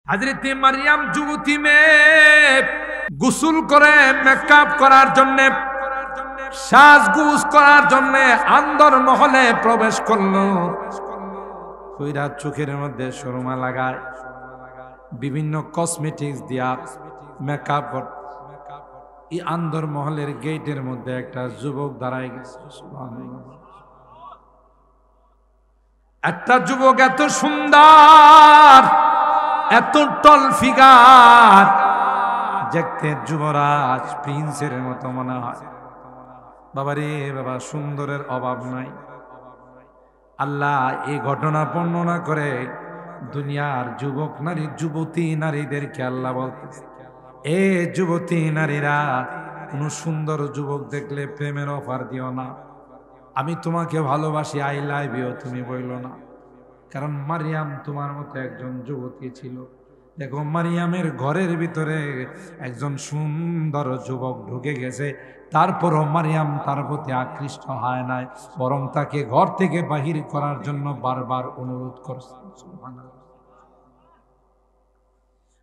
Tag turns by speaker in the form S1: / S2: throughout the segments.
S1: হযরত মারিয়াম যুবতী মেয়ে গোসল করে মেকআপ করার জন্য সাজগুজ করার জন্য আন্দর মহলে প্রবেশ করলো। কইরা চোখের মধ্যে সুরমা লাগায়, বিভিন্ন কসমেটিক্স দিয়া মেকআপ কর। এই আন্দর মহলের গেটের মধ্যে একটা যুবক দাঁড়ায় গেছে। একটা যুবক এত সুন্দর, এত টল ফিগার, দেখতে যুবরাজ প্রিন্সের মতো মনে হয়। বাবারে বাবা, সুন্দরের অভাব নাই। আল্লাহ এই ঘটনা বর্ণনা করে দুনিয়ার যুবক নারী, যুবতী নারীদেরকে আল্লাহ বলতেছে, এ যুবতী নারীরা, কোন সুন্দর যুবক দেখলে প্রেমের অফার দিও না। আমি তোমাকে ভালোবাসি, আই লাভ ইউ তুমি বইল না। কারণ মারিয়াম তোমার মতো একজন যুবতী ছিল। দেখো মারিয়ামের ঘরের ভিতরে একজন সুন্দর যুবক ঢুকে গেছে, তারপরও মারিয়াম তার প্রতি আকৃষ্ট হয় নাই, বরং তাকে ঘর থেকে বাহির করার জন্য বারবার অনুরোধ করছে।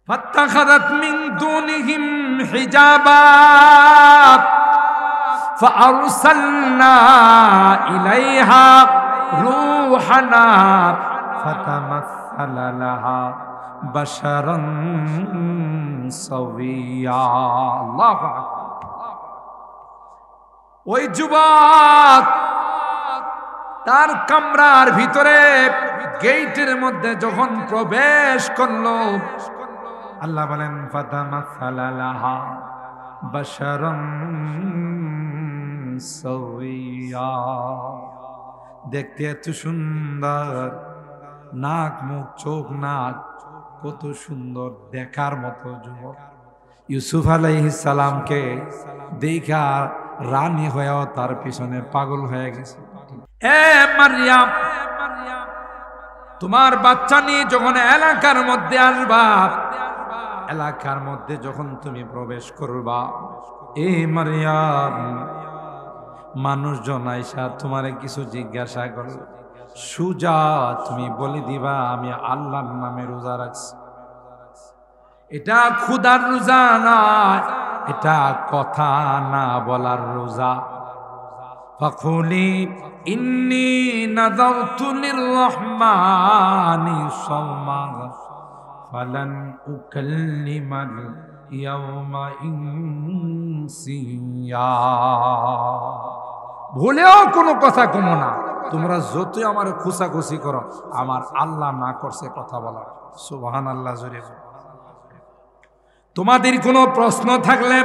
S1: ফাত্তাখাযাত মিন দুনিহিম হিজাবা ফাআরসালনা ইলাইহা রূহানা ফাতামাসসালা লাহা বাশারান সাওয়িয়া। আল্লাহু আকবার। ওই যুবক তার কামরার ভিতরে গেটের মধ্যে যখন প্রবেশ করলো, আল্লাহ বলেন ফাতামাসসালা লাহা বাশারান সাওয়িয়া। দেখতে এত সুন্দর, নাক মুখ চোখ নাক কত সুন্দর, দেখার মতো যুবক। ইউসুফ আলাইহিস সালামকে দেখা রানী হয়েও তার পিছনে পাগল হয়ে গেছে। এ মারিয়াম, তোমার বাচ্চা নিয়ে যখন এলাকার মধ্যে আসবা, এলাকার মধ্যে যখন তুমি প্রবেশ করবা, এ মারিয়াম, মানুষজন আইসা তোমারে কিছু জিজ্ঞাসা করল, সুজা তুমি বলে দিবা আমি আল্লাহর নামে রোজা রাখছি। এটা খুদার রোজা নয়, এটা কথা না বলার রোজা। ফাকুলি ইন্নী নাযারতু লিররহমানি সাওমান ফালান উকাল্লিমাল ইয়াওমা ইনসিয়া। ভুলেও কোনো কথা কমো না, তোমরা যতই আমার খুশাখুশি করো, আমার আল্লাহ না করছে কথা বলা। সুবহানাল্লাহ। জোরে তোমাদের কোনো প্রশ্ন থাকলে,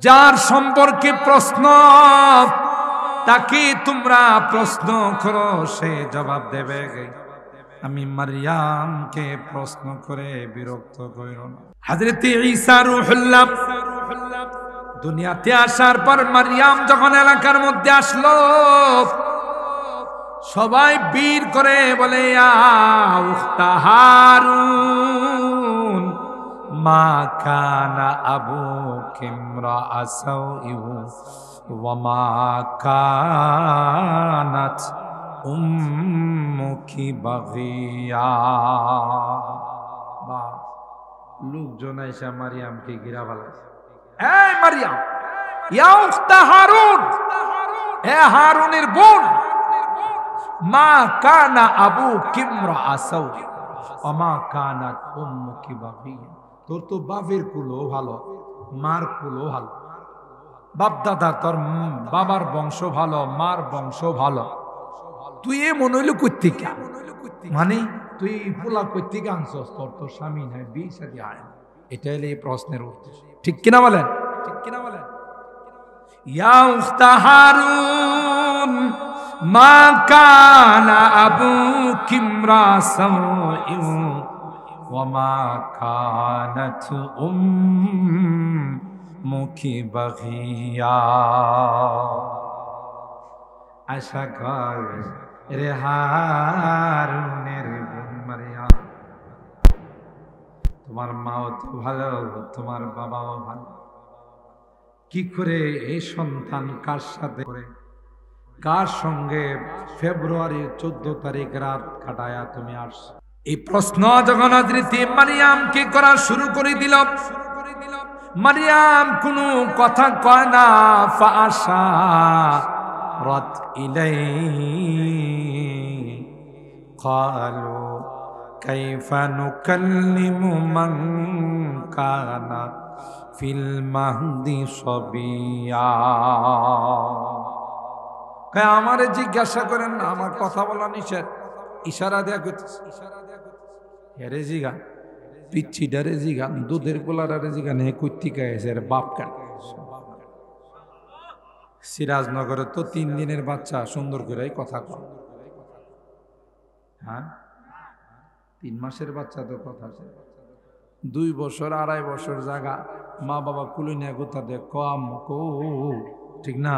S1: যার সম্পর্কে প্রশ্ন তাকে তোমরা প্রশ্ন করো, সে জবাব দেবে। আমি মারিয়ামকে প্রশ্ন করে বিরক্ত করিও না। হযরত ঈসা রূহুল্লাহ দুনিয়াতে আসার পর মারিয়াম যখন এলাকার মধ্যে আসলো, সবাই বীর করে বলে, ইয়া উখতা হারুন মা কানা আবুকি ইমরাআ সাওইন ওয়া মা কানাত উম্মুকি বাগিয়া। বা লোকজন এসে মারিয়ামকে ঘিরা ফেলেছে। এই মারিয়াম, ইয়া উখতা হারুন, হে হারুনের বোন, মা কানা আবুকি ইমরাআ সাওইন ওয়া মা কানাত উম্মুকি বাগিয়া। তোর তো বাপের কুলো ভালো, মার কুলো ভালো, বাপ দাদা তোর বাবার বংশ ভালো, মার বংশ ভালো, তুই এ মনে হইলো কর্তিকা, মানে তুই পোলা কর্তিকা আনছস, তোর তো স্বামী নাই, বিয়ে শাদী হয় না। এটা হলো এই প্রশ্নের উত্তর। ঠিক কিনা বলেন? ঠিক কিনা বলেন? ইয়া উখতা হারুন মা কানা আবুকি ইমরাআ সাওইন ওয়া মা কানাত উম্মুকি বাগিয়া। আশা কর রে হারুনের বোন মারিয়াম, তোমার মাও তো ভালো, তোমার বাবাও ভালো, কি করে এই সন্তান কার সাথে করে, কার সঙ্গে ফেব্রুয়ারির 14 তারিখ রাত কাটায়া তুমি আসছো? এই প্রশ্ন যখন হযরত মারিয়ামকে করা শুরু করে দিল, মারিয়াম কোনো কথা কয় না। ফাআশারাত ইলাইহি ক্বালু কাইফা নুকাল্লিমু মান কানা ফিল মাহদি সাবিয়া। আমারে জিজ্ঞাসা করেন না, আমার কথা বলা নিষেধ। ইশারা দেয়া করতেছে, হেরে জিগা পিচ্ছি ডারে জিগা দুধের কোলারে জিগা নে কইতিকা এসে বাপ কান। সিরাজনগরে তো 3 দিনের বাচ্চা সুন্দর করে কথা কয়। হ্যাঁ, 3 মাসের বাচ্চা তো কথা, 2 বছর 2.5 বছর জায়গা মা বাবা কুলে নিয়ে গোতা দেয় কম কো, ঠিক না?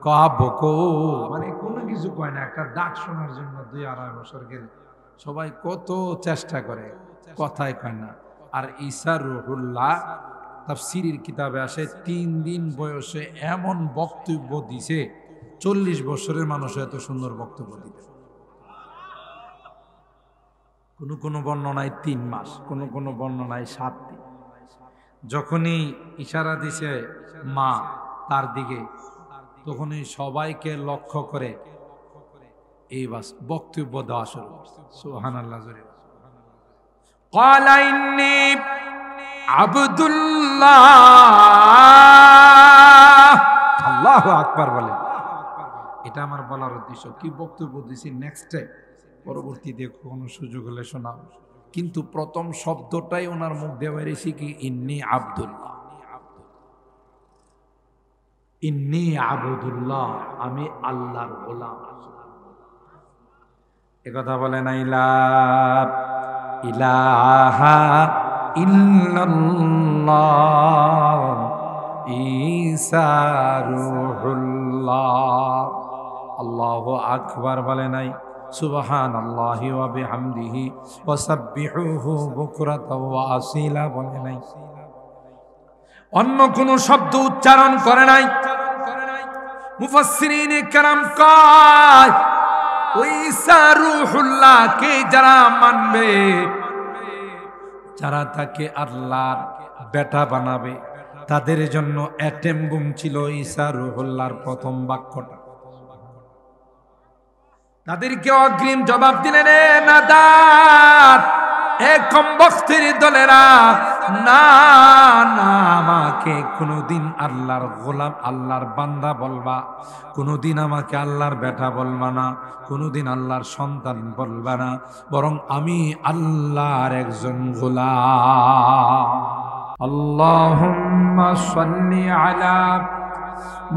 S1: কব কো মানে কোনো কিছু কয় না। একটা ডাক শোনার জন্য 2-2.5 বছর গেলে সবাই কত চেষ্টা করে, কথাই কয় না। আর ঈসা রুহুল্লাহ তাফসীরের কিতাবে আসে 3 দিন বয়সে এমন বক্তব্য দিছে 40 বছরের মানুষ এত সুন্দর বক্তব্য দিবে। কোনো বর্ণনায় 3 মাস, কোনো বর্ণনায় 7 দিন। যখনই ইশারা দিছে মা তার দিকে, তখনই সবাইকে লক্ষ্য করে এই বক্তব্য দেওয়া শুরু করছে। সুবহানাল্লাহ। ক্বালা ইন্নী আবদুল্লাহ, আল্লাহু আকবার বলে। এটা আমার বলার উদ্দেশ্য। কি বক্তব্য দিছি নেক্সটে পরবর্তীতে কোনো সুযোগ হলে শোনাব, কিন্তু প্রথম শব্দটাই ওনার মুখ দিয়ে বেরিয়েছে কি ইন্নী আব্দুল্লাহ, ইন্নী আবদুল্লাহ, আমি আল্লাহর গোলাম। একথা বলে না ইলাহা ইল্লাল্লাহ ঈসা রূহুল্লাহ। আল্লাহু আকবার বলে নাই সুবহানাল্লাহি ওয়া বিহামদিহি ওয়া সাব্বিহুহু বুকরাতাও ওয়া আসীলা বলে নাই। অন্য কোন শব্দ উচ্চারণ করে নাই। মুফাসসিরিনে কেরাম কয় ওই ঈসা রূহুল্লাহকে যারা মানবে, যারা তাকে আল্লাহর বেটা বানাবে, তাদের জন্য অ্যাটেম বুম ছিল ঈসা রূহুল্লাহর প্রথম বাক্যটা। তাদেরকে অগ্রিম জবাব দিলেন, এ নাদাত, এ কমবখতের দলেরা, না না, আমাকে কোনোদিন আল্লাহর গোলাম, আল্লাহর বান্দা বলবা, কোনোদিন আমাকে আল্লাহর বেটা বলবা না, কোনোদিন আল্লাহর সন্তান বলবা না, বরং আমি আল্লাহর একজন গোলাম। আল্লাহুম্মা সাল্লি আলা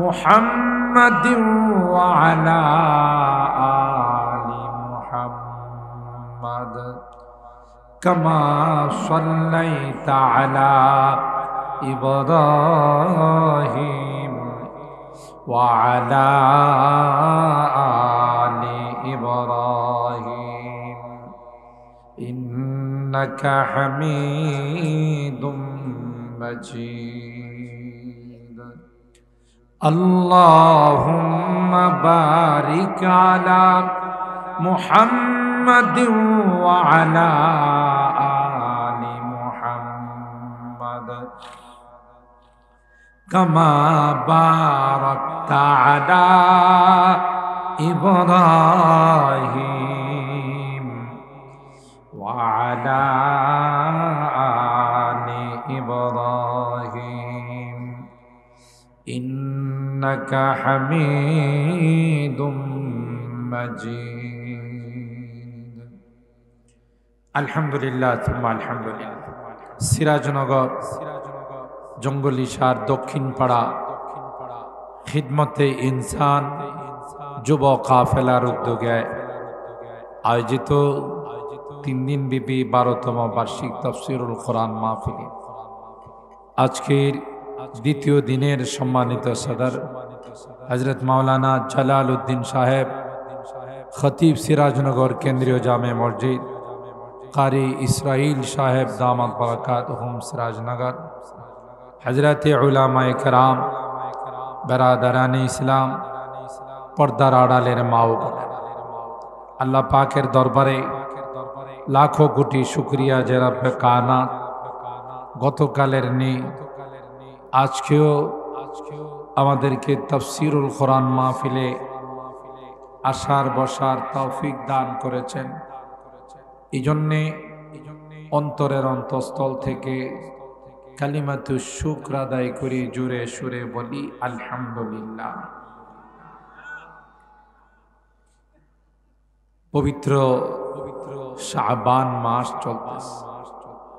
S1: মুহাম্মাদিন ওয়া আলা আলি মুহাম্মাদ কামা সাল্লাইতা আলা ইব্রাহিম ওয়া আলা আলি ইব্রাহিম ইন্নাকা হামিদুম মাজিদ। আল্লাহুম্মা বারিক আলা মুহাম্মাদিন ওয়া আলা আলি মুহাম্মাদ কামা বারাকতা আলা ইব্রাহিম ওয়া আলা আলি ইব্রাহিম ইন্নাকা হামিদুম মাজিদ। আলহামদুলিল্লাহ সুম্মা আলহামদুলিল্লাহ। সিরাজনগর জঙ্গলিসার দক্ষিণ পাড়া খিদমতে ইনসান যুব কাফেলার উদ্যোগে আয়োজিত 3 দিন ব্যাপী 12তম বার্ষিক তাফসীরুল কোরআন মাহফিলে আজকের দ্বিতীয় দিনের সম্মানিত সদর হযরত মাওলানা জালাল উদ্দিন সাহেব, খতিব সিরাজনগর কেন্দ্রীয় জামে মসজিদ, কারি ইসরাইল সাহেব দামাত বারাকাতুহুম সিরাজনগর, হযরতে উলামায়ে কেরাম, বেরাদারানে ইসলাম, পর্দার আড়ালের মা ও বোনেরা, আল্লাহ পাকের দরবারে লাখো কোটি শুক্রিয়া যে রব্বে কায়নাত গতকালের নেই আজকেও আমাদেরকে তাফসীরুল কোরআন মাহফিলে আসার বসার তৌফিক দান করেছেন। এই জন্যে অন্তরের অন্তঃস্থল থেকে কালিমাতু শুকর আদায় করি, জোরে সুরে বলি আলহামদুলিল্লাহ। পবিত্র শাবান মাস চলতেছে,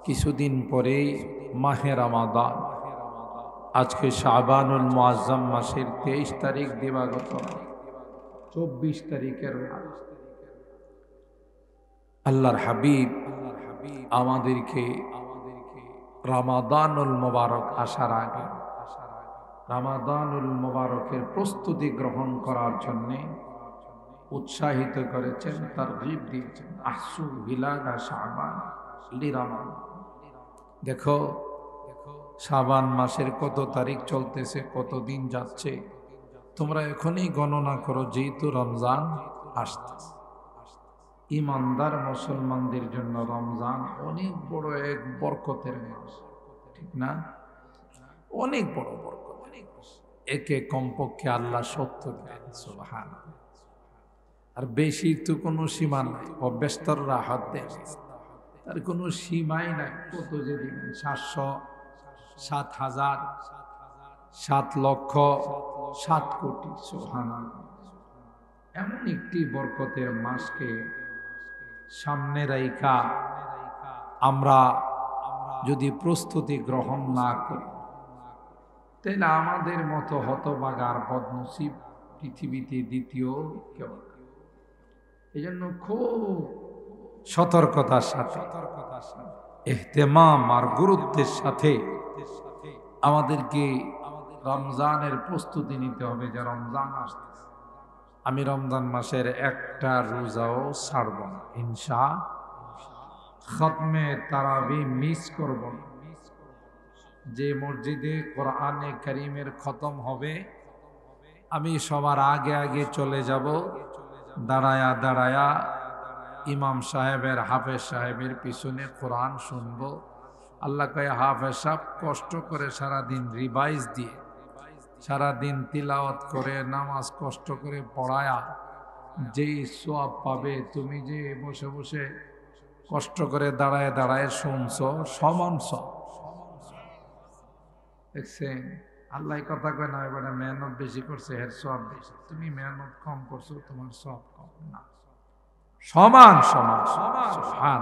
S1: কিছুদিন পরেই মাহে রমাদান। আজকে শাবানুল মুআজ্জম মাসের 23 তারিখ দিবাগত, 24 তারিখের আল্লাহর হাবিব আমাদেরকে রমাদানুল মুবারক আসার আগে রমাদানুল মুবারকের প্রস্তুতি গ্রহণ করার জন্য উৎসাহিত করেছেন, তারগীব দিয়েছেন। আহসু হিলালা শাবান লিরমাদান। দেখো শাবান মাসের কত তারিখ চলতেছে, কত দিন যাচ্ছে, তোমরা এখনই গণনা করো, যেহেতু রমজান আসতেছে। ইমানদার মুসলমানদের জন্য রমজান অনেক বড় এক বরকতের মাস, ঠিক না? অনেক বড় বরকত। একে কমপক্ষে আল্লাহ 70 দেন, সুবহানাল্লাহ। আর বেশি তো কোনো সীমা নাই, অব্যস্তর রাহাত দেন, তার কোনো সীমাই নাই। কত যে দিবেন, 700, 7,000, 7 লক্ষ, 7 কোটি, সুবহানাল্লাহ। এমন একটি বরকতের মাসকে সামনে রাইখা আমরা যদি প্রস্তুতি গ্রহণ না করি, তাহলে আমাদের মতো হতভাগার বদনসিব পৃথিবীতে দ্বিতীয় কেউ। এই জন্য খুব সতর্কতার সাথে, ইহতেমাম আর গুরুত্বের সাথে আমাদেরকে রমজানের প্রস্তুতি নিতে হবে। যে রমজান আসছে, আমি রমজান মাসের একটা রোজাও ছাড়ব না ইনশাআল্লাহ। খতমে তারাবি মিস করব না। যে মসজিদে কোরআনে কারীমের খতম হবে, আমি সবার আগে আগে চলে যাব, দাঁড়ায়া দাঁড়ায়া ইমাম সাহেবের, হাফেজ সাহেবের পিছনে কোরআন শুনব। আল্লাহ কয়, হাফেজ সাহেব কষ্ট করে সারাদিন রিভাইজ দিয়ে, সারাদিন তিলাওয়াত করে, নামাজ কষ্ট করে পড়ায়া যেই সওয়াব পাবে, তুমি যে বসে বসে কষ্ট করে দাঁড়ায় দাঁড়ায় শুনছো, সমান সওয়াব। দেখছেন, আল্লাহ কথা কয় না, এবারে মেহনত বেশি করছে, এর সওয়াব বেশি। তুমি মেহনত কম করছো, তোমার সওয়াব কম না, সমান সমান সমান।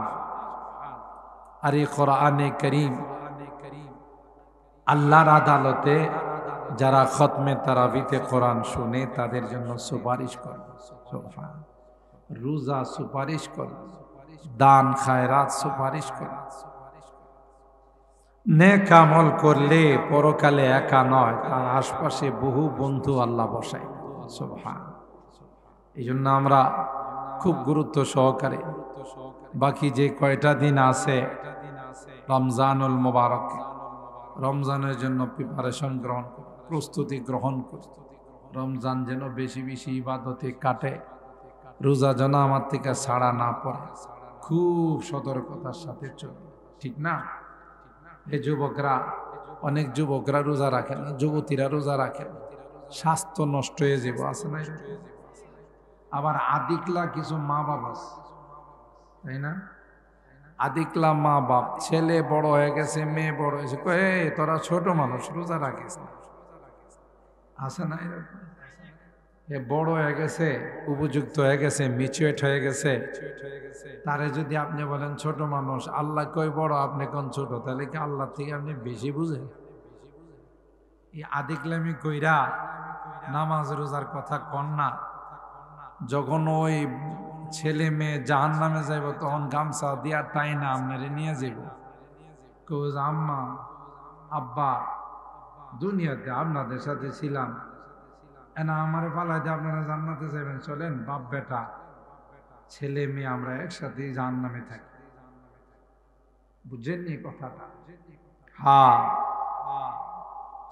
S1: আর এই কোরআনে কারীম আল্লাহর আদালতে যারা খতমে তারাবিতে কোরআন শুনে, তাদের জন্য সুপারিশ করবে, রোজা সুপারিশ করবে, দান খায়রাত সুপারিশ করবে। নেক আমল করলে পরকালে একা নয়, তার আশপাশে বহু বন্ধু আল্লাহ বসায়, সুবহান। এই জন্য আমরা খুব গুরুত্ব সহকারে বাকি যে কয়টা দিন আছে রমজানুল মুবারক, রমজানের জন্য প্রিপারেশন গ্রহণ, প্রস্তুতি গ্রহণ করি। রমজান যেন বেশি বেশি ইবাদতে কাটে, রোজা যেন আমার থেকে ছাড়া না পড়ে, খুব সতর্কতার সাথে চলবে, ঠিক না? এই যুবকরা, অনেক যুবকরা রোজা রাখে না, যুবতীরা রোজা রাখে না, স্বাস্থ্য নষ্ট হয়ে যাবে, আছে না? আবার আদিকলা কিছু মা বাপ আছে, তাই না? আদিকলা মা বাপ, ছেলে বড় হয়ে গেছে, মেয়ে বড় হয়েছে, কয়ে তোরা ছোট মানুষ, রোজা রাখিস না, আছে না? এ বড় হয়ে গেছে, উপযুক্ত হয়ে গেছে, মিচুয়েট হয়ে গেছে, তারে যদি আপনি বলেন ছোট মানুষ, আল্লাহ কই বড়, আপনি কোন ছোট, তাহলে কি আল্লাহ থেকে আপনি বেশি বুঝেন? এই আদিকলামি কইরা নামাজ রোজার কথা কন না। যখন ওই ছেলে মেয়ে জাহান্নামে যাইব, তখন গামছা দিয়া টাই না আপনারে নিয়ে যাইব, কইব আম্মা আব্বা দুনিয়াতে আপনাদের সাথে ছিলাম, এনা আমারে পালাই দিয়ে আপনারা জান্নাতে যাবেন, চলেন বাপ বেটা ছেলে মেয়ে আমরা একসাথে জাহান্নামে থাকি। বুঝেননি কথাটা? হ্যাঁ,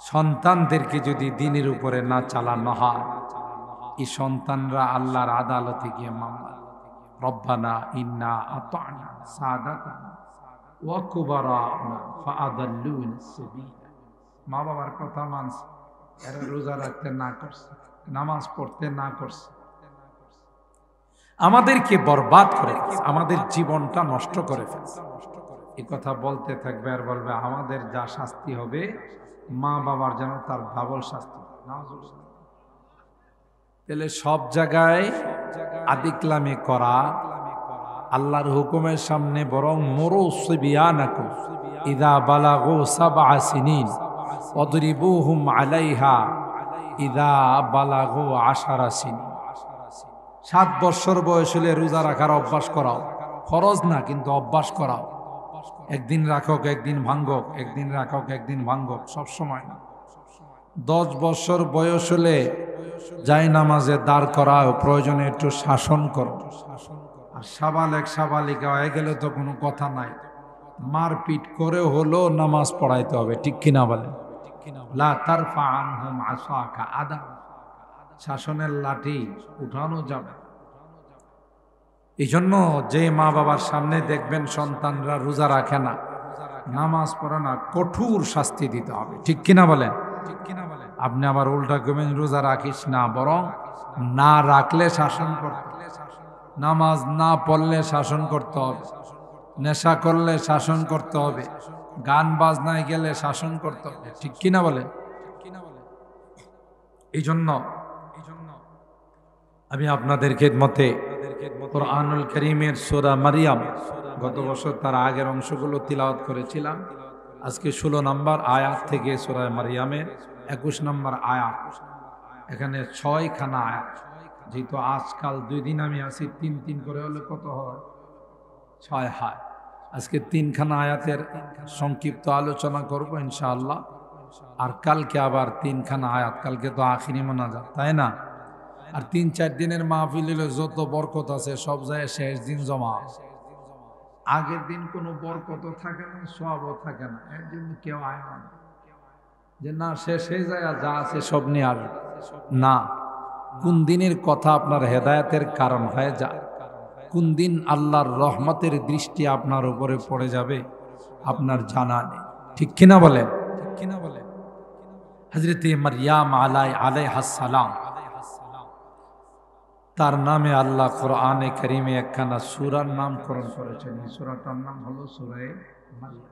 S1: সন্তানদেরকে যদি দিনের উপরে না চালানো হয়, এই সন্তানরা আল্লাহর আদালতে গিয়ে মামলা, রব্বানা ইন্না আতা'না সাদাতানা ওয়া কুবারানা ফাআদাল্লুনা সাবিলা। মা বাবার কথা মানছে, এরা রোজা রাখতে না করছে, নামাজ পড়তে না করছে, আমাদেরকে বরবাদ করে ফেলছে, আমাদের জীবনটা নষ্ট করে ফেলছে। এই কথা বলতে থাকবে আর বলবে আমাদের যা শাস্তি হবে মা বাবার যেন তার ডাবল শাস্তি। তাহলে সব জায়গায় আদিক্লামি করা আল্লাহর হুকুমের সামনে, বরং মুরু সিবিয়ানাকুম ইযা বালাগু সাবআ সিনিন ওয়াদরিবুহুম আলাইহা ইযা বালাগু 10 সিনিন। 7 বছর বয়স হলে রোজা রাখার অভ্যাস করাও, ফরজ না কিন্তু অভ্যাস করাও। একদিন রাখক একদিন ভাঙ্গক, একদিন রাখক একদিন ভাঙ্গক, সব সময় না। 10 বছর বয়স হলে যাই নামাজে দাঁড় করাও, প্রয়োজনে একটু শাসন করো। আর সাবালেক সাবালিকা হয়ে গেলে তো কোনো কথা নাই, মারপিট করে হলো নামাজ পড়াইতে হবে, ঠিক কিনা বলেন? লা তারফা আনহুম আসাকা আদা, শাসনের লাঠি উঠানো যাবে। এই জন্য যে মা বাবার সামনে দেখবেন সন্তানরা রোজা রাখে না, নামাজ পড়ে না, কঠোর শাস্তি দিতে হবে, ঠিক কিনা বলেন? আপনি আবার উল্টা কবেন রোজা রাখিস না, বরং না রাখলে শাসন করতে, নামাজ না পড়লে শাসন করতে হবে, নেশা করলে শাসন করতে হবে, গান বাজনায় গেলে শাসন করতে হবে, ঠিক কিনা বলেন? এই জন্য আমি আপনাদের খেদমতে কুরআনুল কারীমের সূরা মারইয়াম, গত বছর তার আগের অংশগুলো তিলাওয়াত করেছিলাম। আজকে 16 নম্বর আয়াত থেকে সূরা মারইয়ামের 21 নম্বর আয়াত, এখানে 6 খানা আয়াত। যেহেতু আজকাল 2 দিন আমি আছি, 3 করে হলে কত হয়? 6 হয়। আজকে 3 খানা আয়াতের সংক্ষিপ্ত আলোচনা করব ইনশাআল্লাহ। আর কালকে আবার 3 খানা আয়াত, কালকে তো আখিরি মোনাজাত, তাই না? আর 3-4 দিনের মাহফিলে যত বরকত আছে সব যায় শেষ দিন জমা। আগের দিন কোনো বরকত থাকে না, সওয়াবও থাকে না, এর জন্য কেউ আয় না যে না শেষ হয়ে যায় আর যা আছে সব নিয়ে আর না। কোন দিনের কথা আপনার হেদায়েতের কারণ হয়ে যায়, কোন দিন আল্লাহর রহমতের দৃষ্টি আপনার উপরে পড়ে যাবে আপনার জানা নেই, ঠিক কিনা বলেন? হযরত মারইয়াম আলাইহাস সালাম, তার নামে আল্লাহ কোরআনে কারীমে একখানা সূরার নামকরণ করেছেন। এই সূরাটার নাম হলো সূরা মারইয়াম।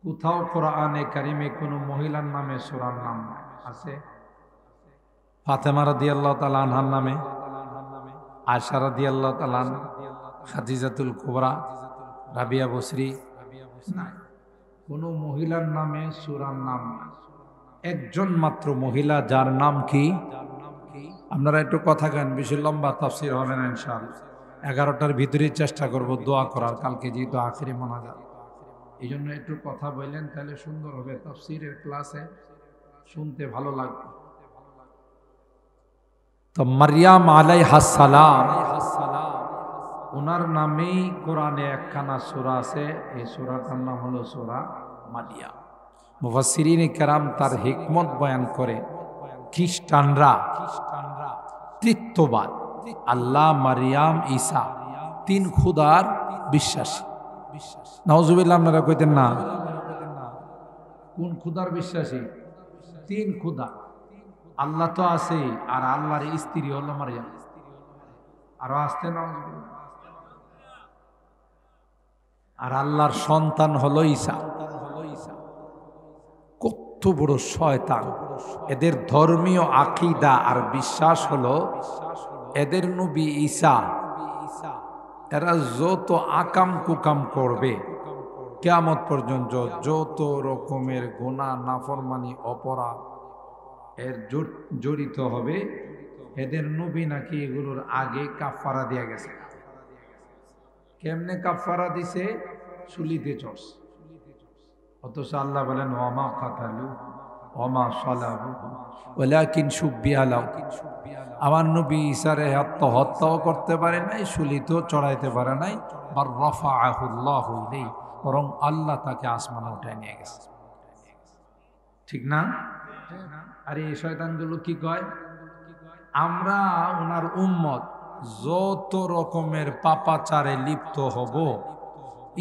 S1: কোথাও কোরআনে কারীমে কোনো মহিলার নামে সূরার নাম আছে? ফাতেমা রাদিয়াল্লাহু তাআলা আনহার নামে, আয়েশা রাদিয়াল্লাহু তাআলা আনহা, খাদিজাতুল কুবরা, রাবিয়া বসরি, নাই। কোনো মহিলার নামে সূরার নাম নাই। একজন মাত্র মহিলা, যার নাম কি? আপনারা একটু কথা গান, বেশি লম্বা তাফসীর হবে না ইনশাআল্লাহ। 11টার ভিতরেই চেষ্টা করব দোয়া করার, কালকে যেহেতু আখিরি মোনাজাত, এই জন্য একটু কথা বললেন তাহলে সুন্দর হবে, তাফসীরের ক্লাসে শুনতে ভালো লাগবে। তো মারইয়াম আলাইহাস সালাম, ওনার নামেই কোরআনে একখানা সূরা আছে। এই সূরাটার নাম হলো সূরা মারইয়াম। মুফাসসিরিনে কেরাম তার হিকমত বয়ান করে, খ্রিস্টানরা তৃত্ববাদ, আল্লাহ, মারইয়াম, ঈসা 3 খুদার বিশ্বাসী। নাউজুবিল্লাহ, আপনারা কইতেন না? কোন খুদার বিশ্বাসী? 3 খুদা। আল্লাহ তো আছে, আর আল্লাহর স্ত্রী হলো মারইয়াম, আরো আসতে নাউজুবিল্লাহ, আর আল্লাহর সন্তান হলো ঈসা। কত বড় শয়তান! এদের ধর্মীয় আকীদা আর বিশ্বাস হলো এদের নবী ঈসা, এরা যত আকাম কুকাম করবে কিয়ামত পর্যন্ত, যত রকমের গুনাহ, নাফরমানি, অপরাধ এর জড়িত হবে, এদের নবী নাকি এগুলোর আগে কাফারা দিয়া গেছে। কেমনে কাফারা দিছে? শুলিতে চড়ছে। অথচ আল্লাহ বলেন ওয়ামা কাতালু ওয়ামা সালাবু ওয়ালাকিন শুব্বিহা লাহু, আমার নবী ঈসারে হত্যাও করতে পারে নাই, শুলিতেও চড়াইতে পারে নাই, বার রাফাআহু আল্লাহু ইলাইহি, বরং আল্লাহ তাকে আসমানে উঠায় নিয়ে গেছে, ঠিক না? আর এই শয়তানগুলো কি কয়? আমরা ওনার উম্মত, যত রকমের পাপাচারে লিপ্ত হব,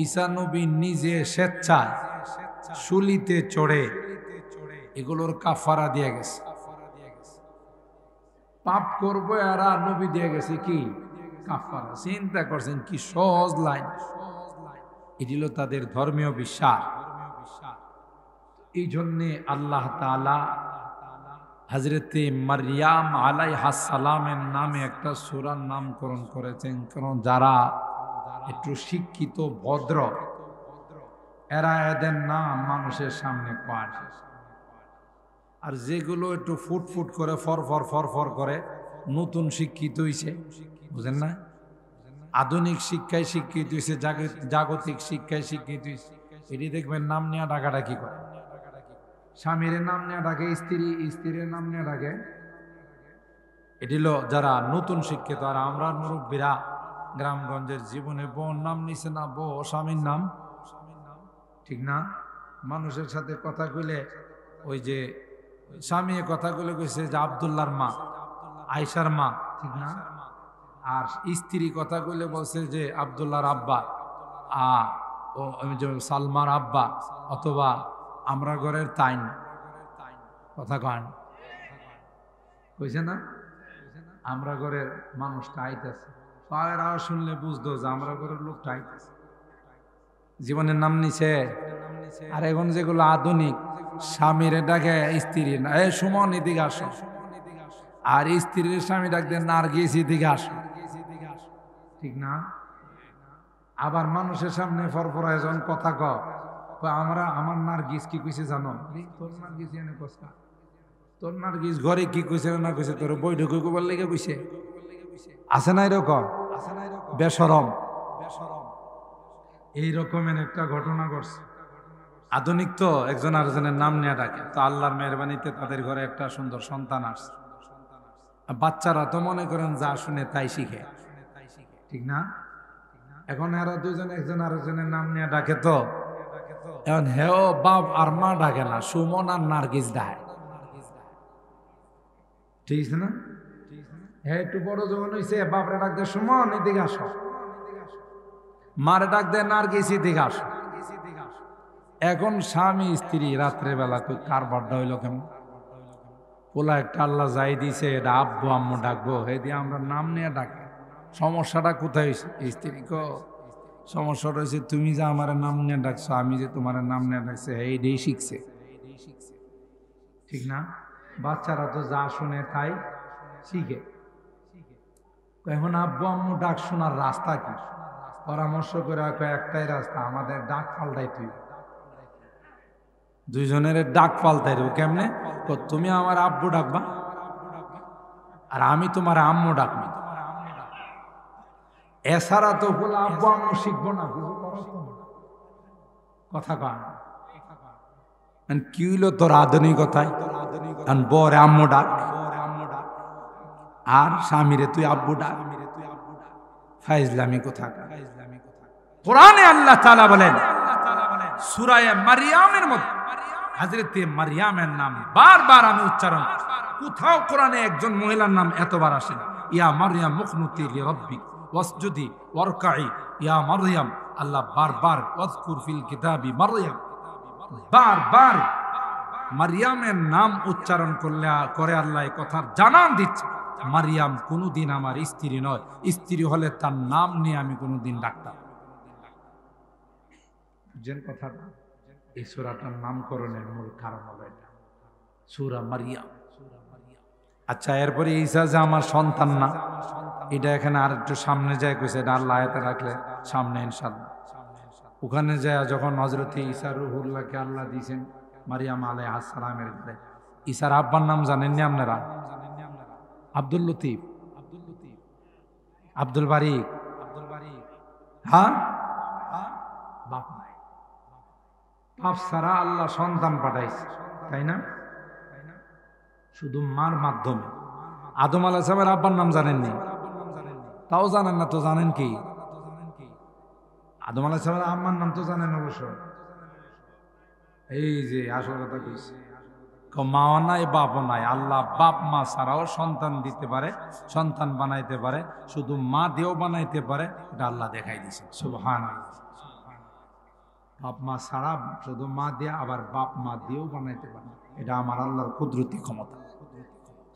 S1: ঈসা নবী নিজে স্বেচ্ছায় শুলিতে চড়ে এগুলোর কাফারা দিয়ে গেছে। পাপ করবো এরা, নবী দিয়ে গেছে কি কাফারা। চিন্তা করছেন কি সহজ লাইন। এটি হলো তাদের ধর্মীয় বিশ্বাস। এই জন্যে আল্লাহ তাআলা হযরতে মারইয়াম আলাইহাস সালামের নামে একটা সূরার নামকরণ করেছেন। কারণ যারা একটু শিক্ষিত ভদ্র, এরা এদের নাম মানুষের সামনে পায়। আর যেগুলো একটু ফুটফুট করে ফর করে, নতুন শিক্ষিত হইছে, বুঝেন না, আধুনিক শিক্ষায় শিক্ষিত হয়েছে, জাগতিক শিক্ষায় শিক্ষিত হয়েছে, এটি দেখবেন নাম নিয়ে ডাকাডাকি করে। স্বামীর নাম নিয়ে ডাকে, স্ত্রীর নাম নিয়ে ডাকে। এটি হলো যারা নতুন শিক্ষিত। আর আমরা মুরব্বীরা গ্রামগঞ্জের জীবনে বউর নাম নিছে না, বউ স্বামীর নাম, ঠিক না? মানুষের সাথে কথা কইলে ওই যে স্বামী কথা কইলে কইছে যে আব্দুল্লাহর মা, আয়েশার মা, ঠিক না? আর স্ত্রী কথা কইলে বলছে যে আব্দুল্লাহর আব্বা, ও সালমার আব্বা, অথবা আমরা ঘরের তাইন। কথা কন কইছে না, আমরা ঘরের মানুষটা আইতেছে। পায়ের আওয়াজ শুনলে বুঝতো যে আমরা ঘরের লোকটা আইতেছে। জীবনের নাম নিছে। আর এখন যেগুলো আধুনিক, স্বামীর ডাকে স্ত্রী না, এ সুমন এদিকে আসো, আর স্ত্রীর স্বামী ডাকতে নার্গিস এদিকে আসো, ঠিক না? আবার মানুষের সামনে ফরফরায় যখন কথা আমার নার্গিস কি কইছে জানো? তোর নার্গিস এনে কসকা, তোর নার্গিস ঘরে কি কইছে না কইছে, তোর বৈঠকে কইবার লেগে কইছে। আছে না এরকম বেশরম? এই রকমের একটা ঘটনা ঘটছে। আধুনিক তো একজন আরেকজনের নাম নিয়ে ডাকে। তো আল্লাহর মেহরবানিতে তাদের ঘরে একটা সুন্দর সন্তান আসছে। বাচ্চারা তো মনে করেন যা শুনে তাই শিখে, ঠিক না? এখন এরা দুজন একজন আরেকজনের নাম নিয়ে ডাকে। তো এখন হেও বাপ আর মা ডাকে না, সুমন আর নার্গিস ডাকে, ঠিক আছে না? হ্যাঁ, একটু বড় যখন হয়েছে, বাপরে ডাক দে সুমন এদিকে আসো, মারে ডাক দে নার্গিস এদিকে আসো। এখন স্বামী স্ত্রী রাত্রে বেলা কই কারবারটা হইল কেমন? পোলা একটা আল্লাহ যাই দিছে, এটা আব্বু আম্মু ডাকবো, হে দিয়ে আমরা নাম নিয়ে ডাকে। সমস্যাটা কোথায় হয়েছে? স্ত্রী কো সমস্যাটা হয়েছে তুমি যে আমার নাম নিয়ে ডাকছো, আমি যে তোমার নাম নিয়ে ডাকছে, এইটাই শিখছে, ঠিক না? বাচ্চারা তো যা শুনে তাই শিখে। এখন আব্বু আম্মু ডাক শোনার রাস্তা কি? পরামর্শ করে একটাই রাস্তা, আমাদের ডাক পাল্টাই। তুই দুইজনের ডাক পাল্টাই দেবো কেমনে? তুমি আমার আব্বু ডাকবা আর আমি তোমার আম্মু ডাকবো। এছাড়া তো বলে আব্বু আম্মু শিখবো না, কথা কন কি হইলো তোর আধুনিকতায়? বরে আম্মু ডাক আর স্বামীরে তুই আব্বু ডাক, ফাইজলামি কথা। কোরআনে আল্লাহ তাআলা বলেন সূরা মারইয়ামের মধ্যে হযরতে মারইয়ামের নাম বারবার আমি উচ্চারণ, কোথাও কোরআনে একজন মহিলার নাম এতবার আসে না। ইয়া মারইয়াম মুকনুতি লিরাব্বিক ওয়াসজুদি ওয়ারকাই ইয়া মারইয়াম। আল্লাহ বারবার ওয়াজকুর ফিল কিতাবি মারইয়াম, বারবার মারইয়ামের নাম উচ্চারণ করে আল্লাহ এই কথা জানান দিচ্ছে, মারইয়াম কোনদিন আমার স্ত্রী নয়, স্ত্রী হলে তার নাম নিয়ে আমি কোনদিন ডাকতাম। বুঝছেন কথাটা? এই সূরাটার নামকরণের মূল কারণ হলো এটা, সূরা মারইয়াম। আচ্ছা, এরপরে ঈসা যে আমার সন্তান না, এটা এখানে আর একটু সামনে যায় কইছে, এটা আল্লাহ আয়াতে রাখলে সামনে ইনশাআল্লাহ। ওখানে যায় যখন হযরত ঈসা রূহুল্লাহকে আল্লাহ দিয়েছেন মারইয়াম আলাইহিস সালামের ঘরে, ঈসার আব্বার নাম জানেননি আপনারা? আব্দুল লতিফ, আব্দুল বারিক। হ্যাঁ, বাপ নাই, বাপ ছাড়া আল্লাহ সন্তান পাঠাইছে, তাই না? শুধু মার মাধ্যমে। আদম আলাইহিস সালামের আব্বার নাম জানেননি? তাও জানেন না তো জানেন কি? আদম আলাইহিস সালামের আম্মার নাম তো জানেন অবশ্য। এই যে আসল কথা কইছি, মাও নাই বাপও নাই, আল্লাহ বাপ মা ছাড়াও সন্তান দিতে পারে, সন্তান বানাইতে পারে, শুধু মা দিয়েও বানাইতে পারে। এটা আল্লাহ দেখাই দিয়েছে। সুবহানাল্লাহ। বাপ মা ছাড়া শুধু মা দিয়ে, আবার বাপ মা দিয়েও বানাইতে পারে। এটা আমার আল্লাহর কুদরতি ক্ষমতা।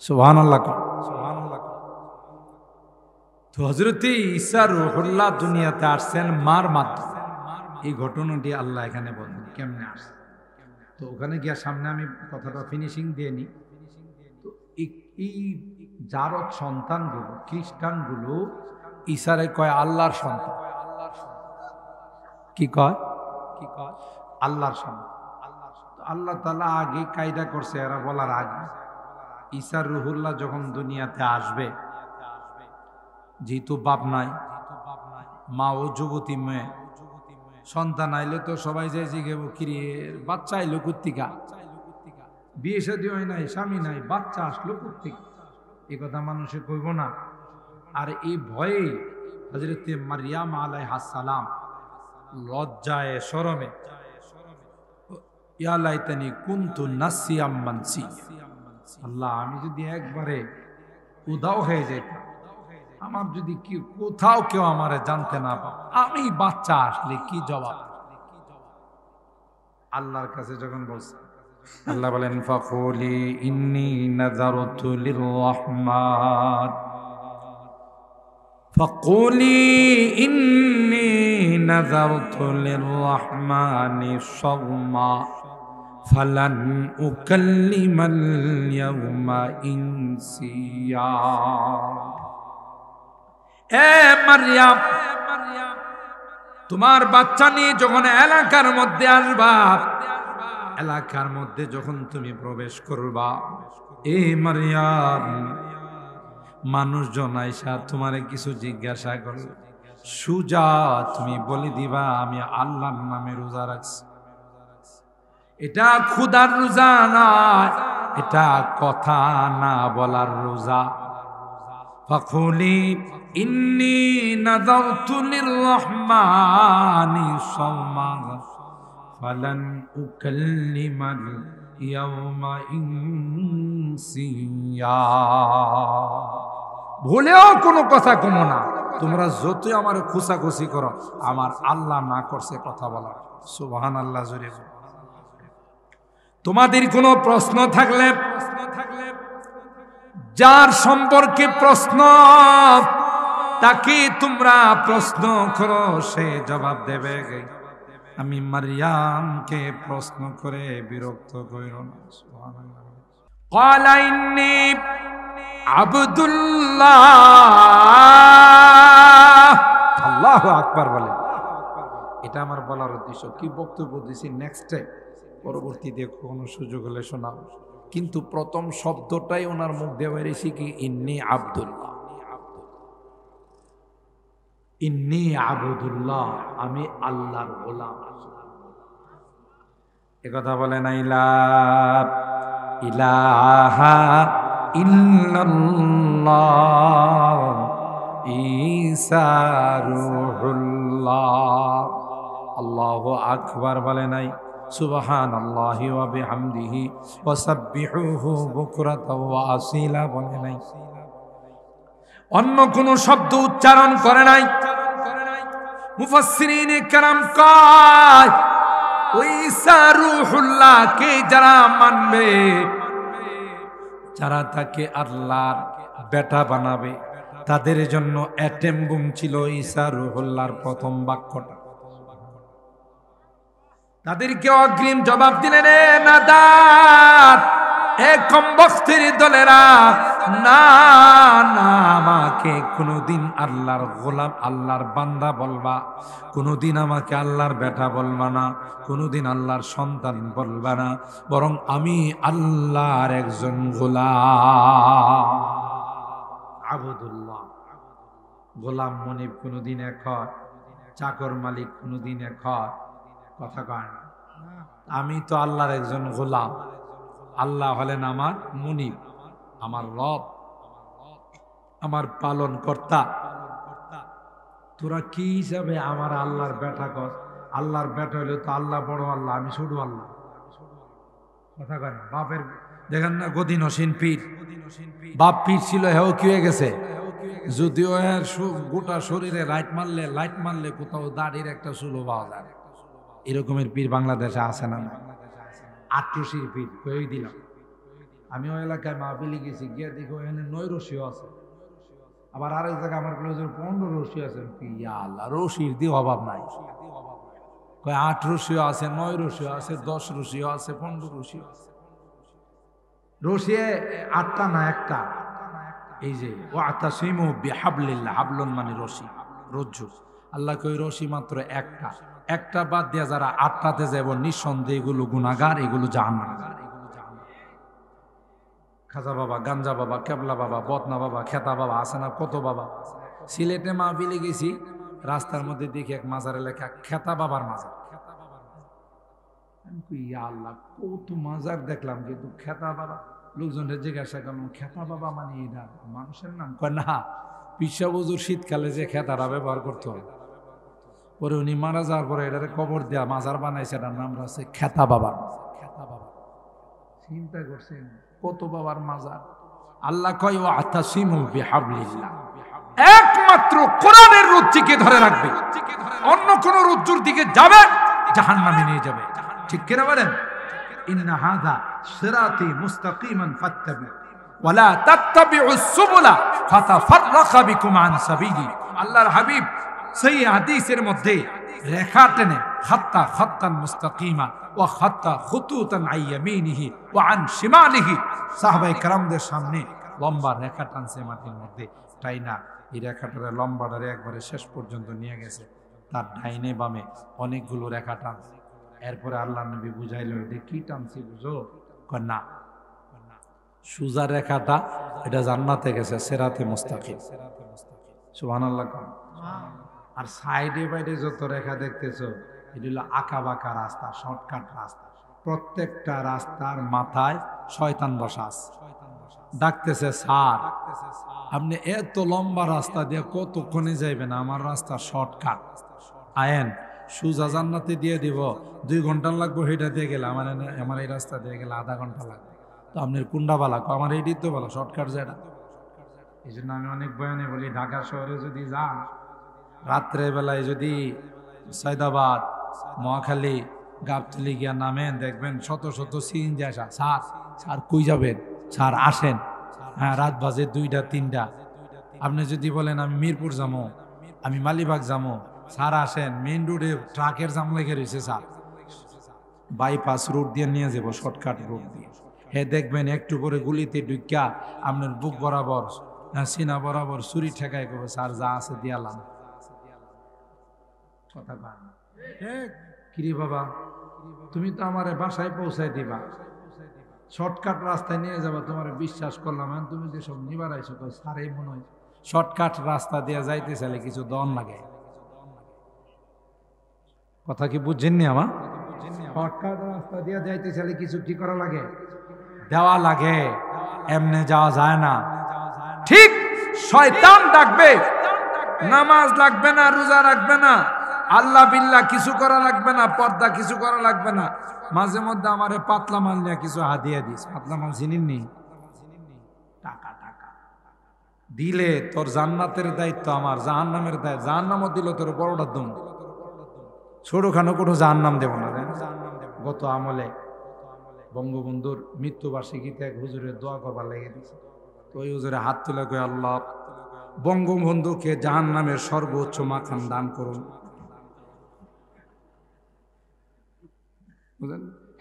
S1: সুবহানাল্লাহ। সুবহানাল্লাহ। তো হযরত ঈসা রূহুল্লাহ দুনিয়াতে আসছেন মার মাধ্যমে। এই ঘটনাটি আল্লাহ এখানে বলেন কেমনে আসছে। তো ওখানে গিয়া সামনে আমি কথাটা ফিনিশিং দিয়ে নিই। তো এই জারদ সন্তানগুলো, খ্রিস্টানগুলো ঈসারে কয় আল্লাহর সন্তান। কি কয়? আল্লাহর সন্তান। আল্লাহ তাআলা আগে কায়দা করছে এরা বলার আগে, ঈসা রূহুল্লাহ যখন দুনিয়াতে আসবে, যেহেতু বাপ নাই, মা ও যুবতী মেয়ে, সন্তান আইলে তো সবাই যায় জিজ্ঞেব কিরে বাচ্চা আইলো কুত্তিকা, বিয়ে শাদী হয় নাই, স্বামী নাই, বাচ্চা আসলো কুত্তিকা, এই কথা মানুষে কইব না। আর এই ভয়ে হযরত মারইয়াম আলাইহিস সালাম লজ্জায় শরমে ইয়া লাইতানি কুনতু নাসিয়াম মানসিয়া, আল্লাহ আমি যদি একবারে উদাও হয়ে যেতাম, আমার যদি কি কোথাও কেউ আমারে জানতে না পারে, আমি বাচ্চা আসলে কি জবাব। আল্লাহর কাছে যখন বলছে, আল্লাহ বলেন ফাকুলি ইন্নী নাযারতু লিররহমান, ফাকুলি ইন্নী নাযারতু লিররহমানি সাওমা ফালান উকাল্লিমাল ইয়াওমা ইনসিয়া। এ মারইয়াম, তোমার বাচ্চা নিয়ে যখন এলাকার মধ্যে আসবা, এলাকার মধ্যে যখন তুমি প্রবেশ করবা, এ মারইয়াম মানুষজন আইসা তোমারে কিছু জিজ্ঞাসা করবে, সুজা তুমি বলে দিবা আমি আল্লাহর নামে রোজা রাখছি। এটা ক্ষুধার রোজা নয়, এটা কথা না বলার রোজা। ফাকুলি ইন্নী নাযারতু লিররহমানি সাওমা ফালান উকাল্লিমাল ইয়াওমা ইনসিয়া। ভুলেও কোনো কথা কমো না, তোমরা যতই আমার খুশাখুশি করো, আমার আল্লাহ না করছে কথা বলার। সুবহানাল্লাহ। জোরে তোমাদের কোনো প্রশ্ন থাকলে, যার সম্পর্কে প্রশ্ন তাকে তোমরা প্রশ্ন করো, সে জবাব দেবে। আমি মারইয়ামকে প্রশ্ন করে বিরক্ত কইরো না। সুবহানাল্লাহ। ক্বালা ইন্নী আবদুল্লাহ, আল্লাহু আকবার বলে। এটা আমার বলার উদ্দেশ্য। কি বক্তব্য দিছি নেক্সট টাইম, পরবর্তীতে কোনো সুযোগ হলে শোনাব। কিন্তু প্রথম শব্দটাই ওনার মুখ দিয়ে বেরিয়েছে কি ইন্নী আব্দুল্লাহ, ইন্নী আবদুল্লাহ, আমি আল্লাহর গোলাম। একথা বলে না লা ইলাহা ইল্লাল্লাহ ঈসা রূহুল্লাহ। আল্লাহু আকবার বলে নাই, সুবহানাল্লাহি ওয়া বিহামদিহি ওয়া সাব্বিহুহু বুকরাতাও ওয়া আসীলা বলে নাই, অন্য কোন শব্দ উচ্চারণ করে নাই। মুফাসসিরিনে কেরাম কয় ওই ঈসা রূহুল্লাহকে যারা মানবে, যারা তাকে আল্লাহর বেটা বানাবে, তাদের জন্য অ্যাটেম বুম ছিল ঈসা রূহুল্লাহর প্রথম বাক্যটা। তাদেরকে অগ্রিম জবাব দিলেন, এ নাদাত, এ কমবখতের দলেরা, না না, আমাকে কোনোদিন আল্লাহর গোলাম, আল্লাহর বান্দা বলবা, কোনোদিন আমাকে আল্লাহর বেটা বলবা না, কোনোদিন আল্লাহর সন্তান বলবা না, বরং আমি আল্লাহর একজন গোলাম। আবদুল্লাহ, গোলাম মনিব কোনোদিন এক হয়, চাকর মালিক কোনোদিন এক হয়, কথা কয় না। আমি তো আল্লাহর একজন গোলাম, আল্লাহ হলেন আমার মুনিব, আমার রব, আমার পালন কর্তা। তোরা কি হিসাবে আমার আল্লাহর বেটা কর? আল্লাহর বেটা হলে তো আল্লাহ বড় আল্লাহ, আমি ছোট আল্লাহ, কথা কয় না। দেখেন না গদিনসীন পীর, বাপ পীর ছিল, হেও কি হয়ে গেছে, যদিও এর গোটা শরীরে লাইট মারলে কোথাও দাড়ির একটা চুলো পাওয়া যায়। এরকমের পীর বাংলাদেশে আছে না? আটরশির পীর কই দিলাম। আমি ওই এলাকায় মাহফিলে গেছি, গিয়ে দেখো এখানে 9 রশিও আছে, আবার আরেক জায়গায় আমার 15 রশি আছে। আল্লাহ, রশির দিয়ে অভাব নাই। 8 রশিও আছে, 9 রশিও আছে, 10 রশিও আছে, 15 রশিও আছে। রশি 8টা না, একটা। এই যে ওয়াতাসিমু বিহাবলিল্লাহ, হাবলুন মানে রশি, রজ্জু। আল্লাহ কই রশি মাত্র একটা বাদ দিয়া যারা 8টাতে যাব, নিঃসন্দেহে এগুলো গুনাহগার, এগুলো জাহান্নামী। খাজা বাবা, গাঞ্জা বাবা, কেবলা বাবা, বদনা বাবা, খেতা বাবা, আছে না কত বাবা। সিলেটে মাহফিলে গেছি, রাস্তার মধ্যে দেখি এক মাজারে লেখা খেতা বাবার মাজার। আল্লাহ, কত মাজার দেখলাম, কিন্তু খেতা বাবা। লোকজনের জিজ্ঞাসা করলাম, খেতা বাবা মানে এটা মানুষের নাম? কয় না, পিসা হুজুর শীতকালে যে খেতারা ব্যবহার করতো, পরে উনি মারা যাওয়ার পরে এটারে কবর দেয়া মাজার বানাইছে, এটার নাম আছে খেতা বাবার। খেতা বাবা, চিন্তা করছেন কত বাবার মাজার। আল্লাহ কয় ওয়াতাসিমু বিহাবলিল্লাহ, একমাত্র কোরআনের রজ্জুকে ধরে রাখবে, অন্য কোন রজ্জুর দিকে যাবে জাহান্নামে নিয়ে যাবে। ঠিক কিনা বলেন? ইন্না হাযা সিরাতি মুস্তাকিমান ফাত্তাবি ওয়ালা তাত্তাবিউস সুবুলা ফাতাফাররাকা বিকুম আন সাবিলি। আল্লাহর হাবিব সেই হাদিসের মধ্যে রেখা টেনে খাত্তা খাত্তান মুস্তাকিমা ওয়া খাত্তা খুতুতান আন ইয়ামিনিহি ওয়া আন শিমালিহি, সাহাবায়ে কেরামদের সামনে লম্বা রেখা টানছে মাটির মধ্যে, তাই না? এই রেখাটারে লম্বাটারে একবারে শেষ পর্যন্ত নিয়ে গেছে, তার ডাইনে বামে অনেকগুলো রেখা টানছে। এরপরে আল্লাহ নবী বুঝাইলো, এটা কি টানছি বুঝো? না, সুজা রেখাটা এটা জান্নাতে গেছে, সিরাতে মুস্তাকিম। সুবহানাল্লাহ। আর সাইডে বাইডে যত রেখা দেখতেছো, এটা হলো আঁকা বাঁকা রাস্তা, শর্টকাট রাস্তা। প্রত্যেকটা রাস্তার মাথায় শয়তান বসা আছে, ডাকতেছে, স্যার আপনি এত লম্বা রাস্তা দিয়ে কতক্ষণে যাইবেন? আমার রাস্তা শর্টকাট, আয়েন সুজা জান্নাতে দিয়ে দিব। 2 ঘন্টা লাগবে সেটা দিয়ে গেলে, আমার এই রাস্তা দিয়ে গেলে আধা ঘন্টা লাগবে। তো আপনার কোনটা ভালো? আমার এইটি তো ভালো, শর্টকাট যেটা। এই জন্য আমি অনেক বয়ানে বলি, ঢাকা শহরে যদি যান, রাত্রে বেলায় যদি সায়দাবাদ, মহাখালী, গাবতলী গিয়া নামেন, দেখবেন শত শত সিএনজি আসা। স্যার কই যাবেন? স্যার আসেন। হ্যাঁ, রাত বাজে 2টা 3টা। আপনি যদি বলেন আমি মিরপুর যাবো, আমি মালিবাগ যাবো, স্যার আসেন। মেইন রোডে ট্রাকের জাম লেগে রয়েছে, স্যার বাইপাস রোড দিয়ে নিয়ে যাবো, শর্টকাট রোড দিয়ে। হ্যাঁ, দেখবেন একটু করে গুলিতে ঢুকিয়া আপনার বুক বরাবর, সিনা বরাবর ছুরি ঠেকায় করবো, স্যার যা আছে দিয়ালাম। কথা কয় না? কিরে বাবা, তুমি তো আমার বাসায় পৌঁছাই দিবা, শর্টকাট রাস্তায় নিয়ে যাবা, তোমার বিশ্বাস করলাম। তুমি যে সব নিবার আইসো, স্যার এই মনে হয় শর্টকাট রাস্তা দিয়ে যাইতে চাইলে কিছু দন লাগে। কথা কি বুঝছেননি আমার? শর্টকাট রাস্তা দিয়ে যাইতে চাইলে কিছু কি করা লাগে? দেওয়া লাগে, এমনে যাওয়া যায় না। ঠিক শয়তান ডাকবে, নামাজ লাগবে না, রোজা রাখবে না, আল্লাহ বিল্লাহ কিছু করা লাগবে না, পর্দা কিছু করা লাগবে না। মাঝে মধ্যে আমারে পাতলা মাল নিয়ে কিছু হাদিয়া দিস। পাতলা মাল চিনিনি? টাকা টাকা দিলে তোর জান্নাতের দায়িত্ব আমার, জাহান্নামের দায়িত্ব। জাহান্নামও দিল তোর বড়টা দম, ছোটখানো কোনো জাহান্নাম দেব না। গত আমলে বঙ্গবন্ধুর মৃত্যুবার্ষিকীতে এক হুজুরের দোয়া করবার লেগে দিছে। তো ওই হুজুরে হাত তুলে কই, আল্লাহ বঙ্গবন্ধুকে জাহান্নামের সর্বোচ্চ মাকাম দান করুন।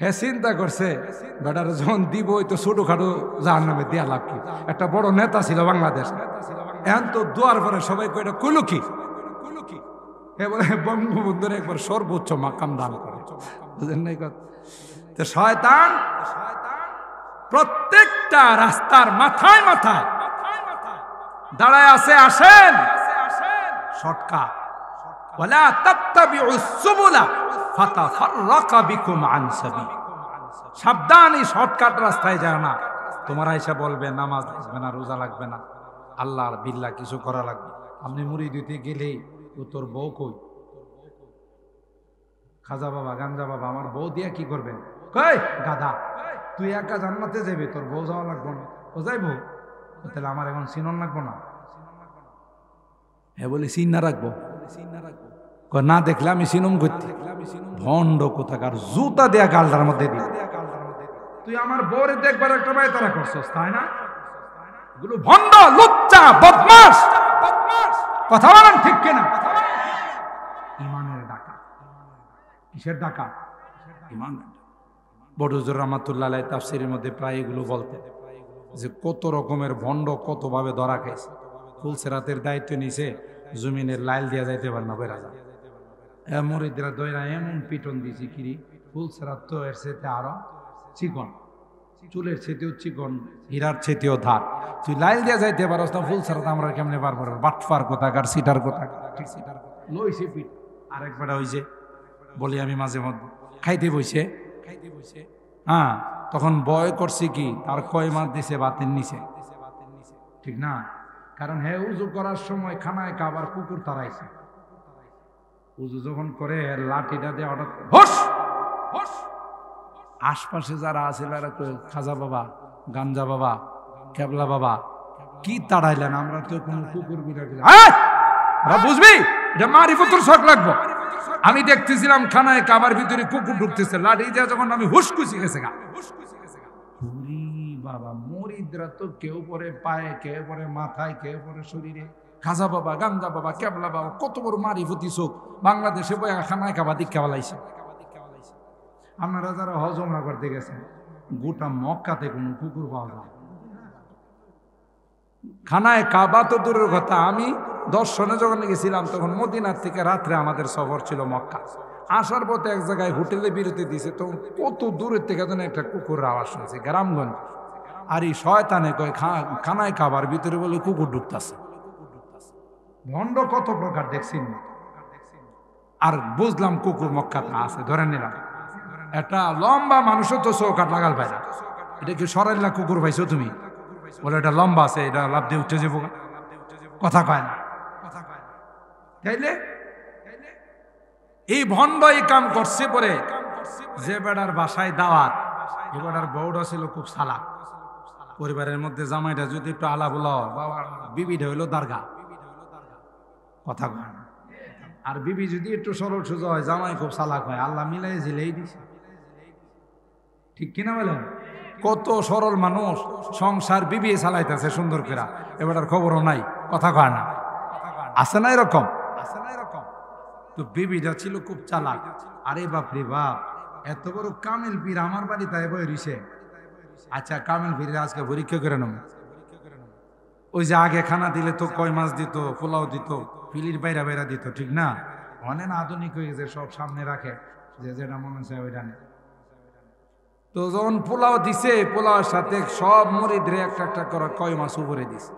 S1: হ্যাঁ, চিন্তা করছে বেটার যখন দিব, ওই তো ছোটখাটো জাহান্নামে দেয়া লাভ কি? একটা বড় নেতা ছিল বাংলাদেশ, এখন তো দোয়ার পরে সবাই কইটা কইল কি? বলে বঙ্গবন্ধুর একবার সর্বোচ্চ মাকাম দান করে। বুঝলেন না? শয়তান প্রত্যেকটা রাস্তার মাথায় মাথায় দাঁড়ায় আছে। আসেন শর্টকাট, ওয়ালা তাত্তাবিউস সুবুলা ফাতাফাররাকা বিকুম আন সাবিলি। সাবধান, এই শর্টকাট রাস্তায় যায় না। তোমার আয়সা বলবে নামাজ লাগবে না, রোজা লাগবে না, আল্লাহর বিল্লাহ কিছু করা লাগবে। আপনি মুড়ি দিতে গেলেই ও তোর বউ কই? খাজা বাবা, গাঞ্জা বাবা, আমার বউ দিয়া কি করবেন? কই গাধা, তুই একা জান্নাতে যাবি, তোর বউ যাওয়া লাগবো না। ও যাইবো, তাহলে আমার এখন সিনন লাগবো না? হ্যাঁ বলি সিন না রাখবো, না দেখলে আমি সিনম করতে। ভণ্ড কোথাকার, জুতা দেয়া গালটার মধ্যে দিল। তুই আমার বউরে দেখবার একটা ভাই তারা করছস, তাই না? এগুলো ভণ্ড, লুচ্চা, বদমাস। কথা বলেন ঠিক কিনা? ইমানের ডাকা। কিসের ডাকা? ইমান। বড় হুজুর রাহমাতুল্লাহ আলাইহি তাফসীরের মধ্যে প্রায় এগুলো বলতেন যে কত রকমের ভণ্ড কত ভাবে ধরা খাইছে। ফুলসেরাতের দায়িত্ব নিছে, জমিনের লাইল দিয়া যাইতে পারে না, বেড়া যায়। মুরিদরা দইরা এমন পিটন দিছি কিরি, ফুলসেরাত তো এর চেয়ে আরো চিকন, চুলের চেয়েও চিকন, হীরার চেয়েও ধার। তুই লাইল দিয়া যাইতে পারস না, ফুলসেরাত আমরা কেমনে পারবো? বাটফার কোথাকার, সিটার কোথাকার, ঠিক সিটার লইছে পিট। আরেকবার হইছে বলি আমি মাঝে মধ্যে খাইতে বইছে, হ্যাঁ তখন বয় করছে কি, তার কয় মাস দিছে বাতের নিচে, ঠিক না? কারণ হে উজু করার সময় খানায় কাবার কুকুর তাড়াইছে। উজু যখন করে লাঠিটা দিয়ে হঠাৎ হোস হোস, আশপাশে যারা আছে তারা খাজা বাবা, গাঞ্জা বাবা, কেবলা বাবা, কি তাড়াইলেন? আমরা তো কোনো কুকুর বিড়াল বুঝবি, এটা মারিফতুর শখ লাগবো। আমি দেখতেছিলাম খানায় কাবার ভিতরে কুকুর ঢুকতেছে, লাঠি দিয়ে যখন আমি হুসকুসি গেছে গা। বাবা, মুরিদরা তো কেউ পরে পায়ে, কেউ পরে মাথায়, কেউ পরে শরীরে। খাজা বাবা, গাঞ্জা বাবা, কেবলা বাবা, কত বড় মারিফতি চোখ, বাংলাদেশে বই খানায় কাবা দীক্ষা বালাইছে। আপনারা যারা হজ ওমরা করতে গেছেন, গোটা মক্কাতে কোনো কুকুর পাওয়া যায়? খানায় কাবা তো দূরের কথা, আমি দর্শনে যখন গেছিলাম তখন মদিনার থেকে রাত্রে আমাদের সফর ছিল মক্কা। আসার পথে এক জায়গায় হোটেলে বিরতি দিছে, তখন কত দূরের থেকে যেন একটা কুকুরের আওয়াজ শুনছে, গ্রামগঞ্জ। আর এই শয়তানে কয় খানায় কাবার ভিতরে বলে কুকুর ঢুকতেছে। ভণ্ড কত প্রকার দেখছেন। আর বুঝলাম কুকুর মক্কাতে আছে, ধরে নিলাম। একটা লম্বা মানুষও তো চৌকাট লাগাল পায় না, এটা কি সরাইলা কুকুর পাইছো তুমি? বলে এটা লম্বা আছে, এটা লাভ দিয়ে উঠে যাবো, কথা কয় না। তাইলে এই ভণ্ড এই কাম করছে পরে, যে বেড়ার বাসায় দাওয়াত, এ বেড়ার বউটা ছিল খুব সালাক। পরিবারের মধ্যে জামাইটা যদি একটু আলা বলা, বাবা বিবিটা হইলো দারগা, কথা কয় না। আর বিবি যদি একটু সরল সোজা হয়, জামাই খুব সালাক হয়, আল্লাহ মিলাই জিলেই দিছে, ঠিক কিনা বলেন? কত সরল মানুষ সংসার বিবি চালাইতেছে সুন্দর করে, এবারটার খবরও নাই, কথা কয় না। আছে না এরকম? তো বিবিটা ছিল খুব চালাক। আরে বাপ রে বাপ, এত বড় কামিল পীর আমার বাড়ি তাই বই রইছে। আচ্ছা কামিল পীরের আজকে পরীক্ষা করে নেব। ওই যে আগে খানা দিলে তো কয় মাছ দিত, পোলাও দিত, পিলির বাইরা বাইরা দিত, ঠিক না? অনেক আধুনিক হয়ে গেছে, সব সামনে রাখে, যে যেটা মনে হচ্ছে ওইটা নেই। তো যখন পোলাও দিছে, পোলাওর সাথে সব মুরিদরে একটা একটা করে কয় মাছ উপরে দিছে।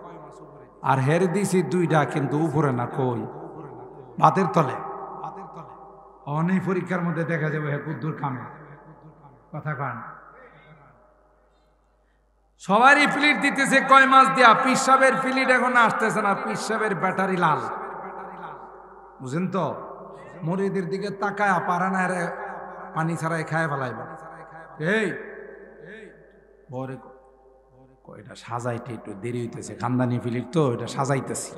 S1: আর হের দিছি দুইটা, কিন্তু উপরে না, কই ভাতের তলে। অনেক পরীক্ষার মধ্যে দেখা যাবে হে কুদ্দুর খামে, কথা কান। সবারই প্লেট দিতেছে কয় মাছ দিয়া, পিসাবের প্লেট এখন আসতেছে না, পিসাবের ব্যাটারি লাল, বুঝেন তো? মুরিদের দিকে তাকায় পারে না, পানি ছাড়াই খায় ফেলাইবে। এই বরে এটা সাজাইতে একটু দেরি হইতেছে, খানদানি প্লেট তো, এটা সাজাইতেছি।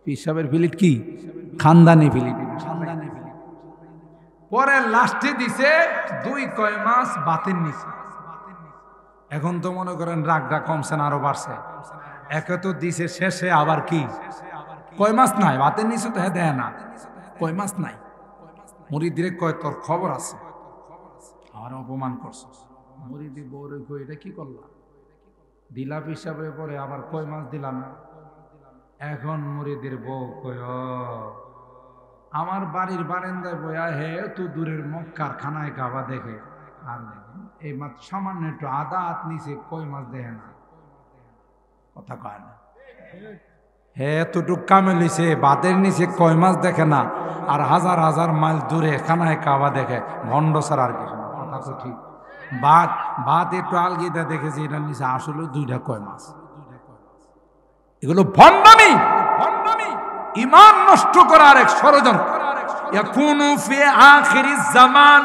S1: পিসাবের প্লেট কি? খানদানি প্লেট, খানদানি প্লেট। পরে লাস্টে দিছে দুই কয় মাছ বাতের নিচে। এখন তো মনে করেন রাগটা কমছে না, আরো বাড়ছে। একে তো দিছে শেষে আবার কি কয় মাছ নাই বাতের নিচে, তো হ্যাঁ দেয় না, কয় মাছ নাই। মুরিদিরে কয় তোর খবর আছে, আমার অপমান করছিস। মুরিদি বউরে কই এটা কি করলাম, দিলা পিসাবের পরে আবার কয় মাছ দিলাম না। এখন মুরিদির বউ কয় আমার বাড়ির বারান্দায় বয়া হে তো দূরের মক্কার খানায় কাবা দেখে, আর এই মাত্র সামান্য একটু আদা হাত নিচে কই মাছ দেখে না, কথা কয় না। হে এতটুক কামে লিছে, বাদের নিচে কই মাছ দেখে না, আর হাজার হাজার মাইল দূরে খানায় কাবা দেখে, ভণ্ড ছাড়া আর কিছু না, কথা তো ঠিক। ভাত একটু আলগিদা দেখেছি, এটার নিচে আসলে দুইটা কই মাছ। এগুলো ভণ্ডামি, ইমান নষ্ট করার এক ষড়যন্ত্র। ইয়াকুনু ফি আখিরিজ জামান,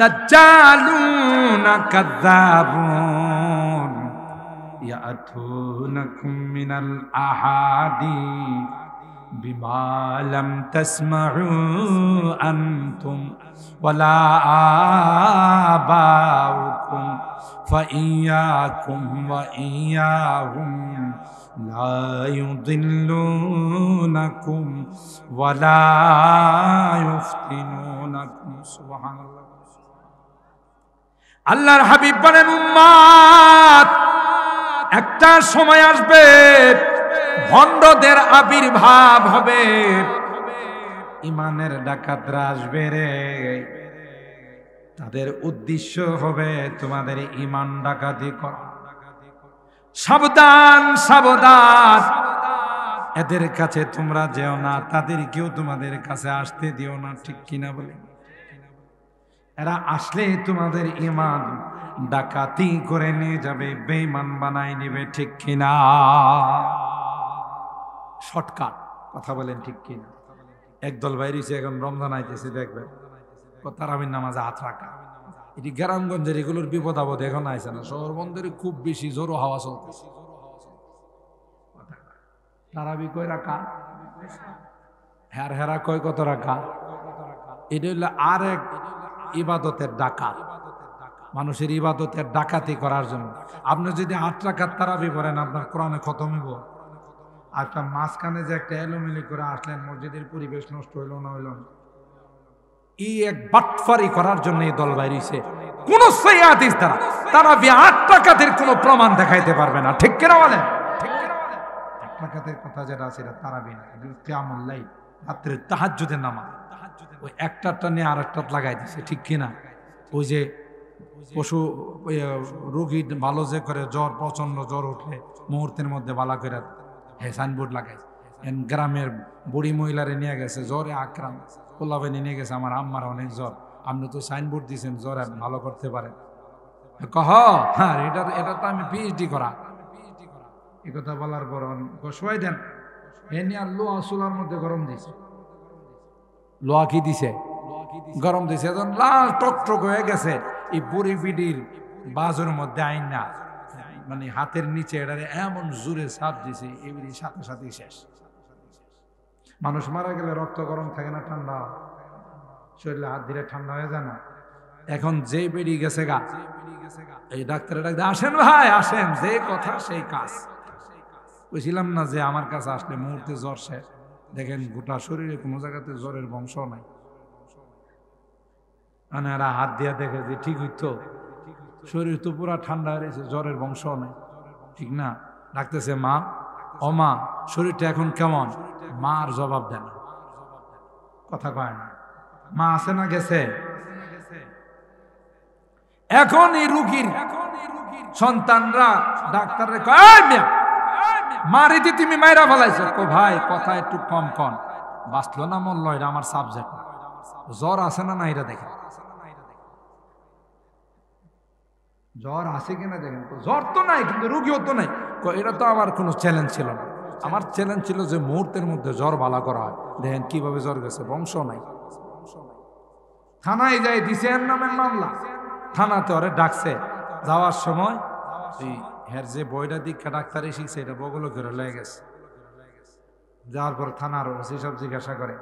S1: দাজ্জালুনা কাযাবুন ইয়াতুনাকুম মিনাল আহাদি বিমা লাম তাসমাউ আনতুম ওয়ালা আবাউকুম ফাইয়াকুম ওয়া ইয়াহুম লা ইউদিল্লুনাকুম ওয়ালা ইফতিনুনাকুম। সুবহানাল্লাহ। আল্লাহর হাবিব বলেন, উম্মত, একটা সময় আসবে ভণ্ডদের আবির্ভাব হবে, ইমানের ডাকাতরা আসবে রে। তাদের উদ্দেশ্য হবে তোমাদের ইমান ডাকাতি করা। সাবধান সাবধান, এদের কাছে তোমরা যেও না, তাদেরকেও তোমাদের কাছে আসতে দিও না। ঠিক কিনা বলে? এরা আসলে তোমাদের ইমান ডাকাতি করে নিয়ে যাবে, বেঈমান বানাই নেবে। ঠিক কিনা? শর্টকাট কথা বলেন, ঠিক কিনা? একদল বাইরে এখন রমজান আইতেছে, দেখবে তারাবির নামাজে হাত রাখা। এটি গ্রামগঞ্জের এগুলোর বিপদ আপদ এখন আইছে না, শহর বন্দরে খুব বেশি জোরো হাওয়া চলতেছে। তারাবি কয় রাখা, হেরা কয় কত রাখা। এটা হইলো আর এক ইবাদতের ডাকাত, মানুষের ইবাদতের ডাকাতি করার জন্য। আপনি যদি 8 রাকাত তারাবি পড়েন, আপনার কোরআনে খতম হইব। আপনার মাঝখানে যে একটা এলোমেলি করে আসলেন, মসজিদের পরিবেশ নষ্ট হইল না হইল না, এই এক বাটফারি করার জন্য এই দল বাইরেছে। কোন সহিহ হাদিস দ্বারা তারাবি 8 রাকাতের কোনো প্রমাণ দেখাইতে পারবে না। ঠিক কিনা বলেন? 8 রাকাতের কথা যেটা আছে এটা তারাবি না, এটা কিয়ামুল লাইল, রাত্রে তাহাজ্জুদের নামাজ। ওই একটাটা নিয়ে আর একটা লাগাই দিছে। ঠিক কিনা? ওই যে পশু রোগী ভালো যে করে, জ্বর প্রচন্ড জ্বর উঠলে মুহূর্তের মধ্যে বালা করে সাইনবোর্ড লাগাইছে। গ্রামের বুড়ি মহিলারে নিয়ে গেছে জ্বরে আক্রান্ত, পোলাবেনে নিয়ে গেছে, আমার আম্মার অনেক জ্বর, আপনি তো সাইনবোর্ড দিয়েছেন জ্বর ভালো করতে পারেন। কহ হ্যাঁ, এটা তো আমি পিএইচডি করা। এ কথা বলার পর শোয়াই দেন, এ নিয়ে লোহা চুলার মধ্যে গরম দিছে। লোহা কি দিছে? গরম দিছে। এখন লাল টকটক হয়ে গেছে। এই বুড়ি পিডির বাজুর মধ্যে আইন না, মানে হাতের নিচে এটারে এমন জোরে চাপ দিছে, এবারে সাথে সাথে শেষ। মানুষ মারা গেলে রক্ত গরম থাকে না, ঠান্ডা শরীরে হাত দিলে ঠান্ডা হয়ে যায় না। এখন যে বেরিয়ে গেছে গা, এই ডাক্তারের ডাক্তার, আসেন ভাই আসেন, যে কথা সেই কাজ। বুঝছিলাম না যে আমার কাছে আসলে মুহূর্তে জ্বর শেষ। দেখেন গোটা শরীরে কোনো জায়গাতে জ্বরের বংশ নাই। মানে এরা হাত দিয়া দেখে যে ঠিক হইতো, শরীর তো পুরা ঠান্ডা হয়ে গেছে, জ্বরের বংশ নাই। ঠিক না? ডাকতেছে মা, ও মা, শরীরটা এখন কেমন? মা আর জবাব দেয় না, কথা কয় না। মা আছে না গেছে? এখন এই রুগীর সন্তানরা ডাক্তারের কয়, মা রীতি তুমি মাইরা ফেলাইছো। ভাই কথা একটু কম কন, বাঁচলো না মরলো এটা আমার সাবজেক্ট। জ্বর আছে না না এটা দেখেন, জ্বর আছে কিনা দেখেন। জ্বর তো নাই, কিন্তু রুগীও তো নাই। এটা তো আমার কোনো চ্যালেঞ্জ ছিল না। আমার চ্যালেঞ্জ ছিল যে মুহূর্তের মধ্যে জ্বর ভালো করা হয়। দেখেন কিভাবে জ্বর গেছে, বংশ নাই। থানায় যাই দিছে এর নামের মামলা, থানাতে ওরে ডাকছে। যাওয়ার সময় এই হের যে বইটা দীক্ষা ডাক্তারে শিখছে, এটা বগল করে লয়ে গেছে। যাওয়ার পর থানার ওসি সব জিজ্ঞাসা করে,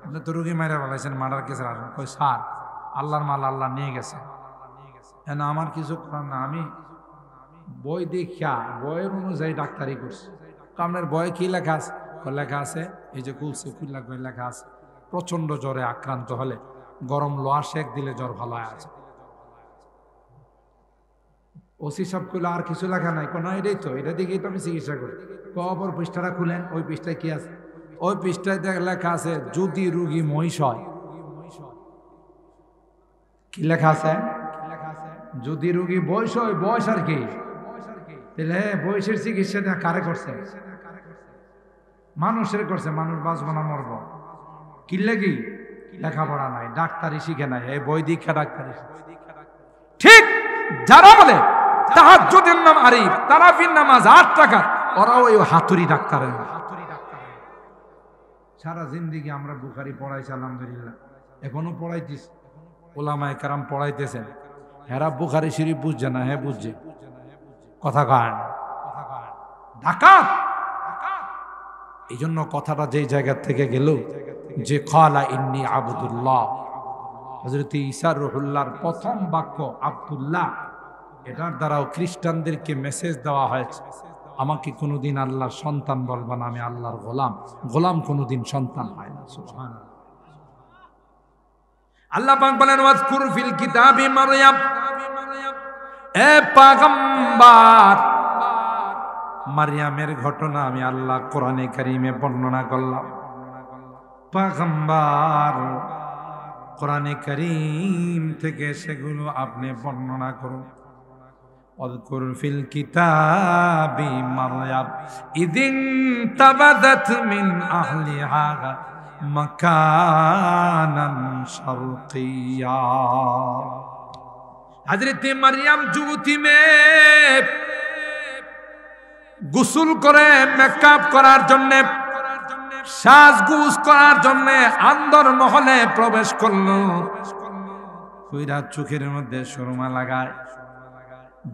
S1: আপনি তো রুগী মাইরা ফেলাইছেন, মার্ডার কেসের আসেন। কই স্যার, আল্লাহর মাল আল্লাহ নিয়ে গেছে, না আমার কিছু করার না, আমি বই দেখা বইয়ের অনুযায়ী ডাক্তারি করছি। আপনার বইয়ে কি লেখা আছে? লেখা আছে এই যে খুলছে, খুললা লেখা আছে প্রচন্ড জ্বরে আক্রান্ত হলে গরম লোহা শেক দিলে জ্বর ভালো হয়ে আছে। ওসি সব খুলে আর কিছু লেখা নাই, কোনো এটাই তো, এটা দিকেই তো আমি চিকিৎসা করি। অপর পৃষ্ঠাটা খুলেন, ওই পৃষ্ঠায় কি আছে? ওই পৃষ্ঠায় লেখা আছে যদি রুগী মহিষ হয়। কি লেখা আছে? যদি রুগী বয়স হয়, বয়স আর কি, তাহলে বয়সের চিকিৎসা কারে করছে? মানুষের করছে। মানুষ বাঁচবো না মরব, কি লেগি? লেখাপড়া নাই, ডাক্তারি শিখে নাই, এই বই দীক্ষা ডাক্তারি। ঠিক যারা বলে তাহাজ্জুদের নাম আরিফ, তারাবির নামাজ 8 টাকা, ওরা ওই হাতুড়ি ডাক্তারের। সারা জিন্দিগি আমরা বুখারি পড়াইছি, আলহামদুলিল্লাহ, এখনো পড়াইতিস। ওলামায়ে কেরাম পড়াইতেছেন, হেরা বুখারী শরীফ বুঝছে না, হ্যাঁ বুঝছে, কথা কয় ডাকাত। এই জন্য কথাটা যেই জায়গা থেকে গেল যে ক্বালা ইন্নী আবদুল্লাহ, হযরত ঈসা রুহুল্লাহর প্রথম বাক্য আব্দুল্লাহ, এটার দ্বারাও খ্রিস্টানদেরকে মেসেজ দেওয়া হয়েছে, আমাকে কোনোদিন আল্লাহর সন্তান বলবা না, আমি আল্লাহর গোলাম। গোলাম কোনোদিন সন্তান হয় না। সুবহানাল্লাহ। আল্লাহ পাক বলেন ওয়াজকুর ফিল কিতাবি মারইয়াম, এ পয়গম্বর, মারইয়ামের ঘটনা আমি আল্লাহ কোরআনে কারীমে বর্ণনা করলাম। পয়গম্বর কোরআনে কারীম থেকে সেগুলো আপনি বর্ণনা করুন। ওয়াজকুর ফিল কিতাবি মারইয়াম ইদিন তাবাদাত মিন আহলিহা মাকানান শারকিয়া। হযরত মারইয়াম যুবতী মেয়ে গোসল করে মেকআপ করার জন্য, সাজগুজ করার জন্য আন্দর মহলে প্রবেশ করলো। কইরা চোখের মধ্যে সুরমা লাগায়,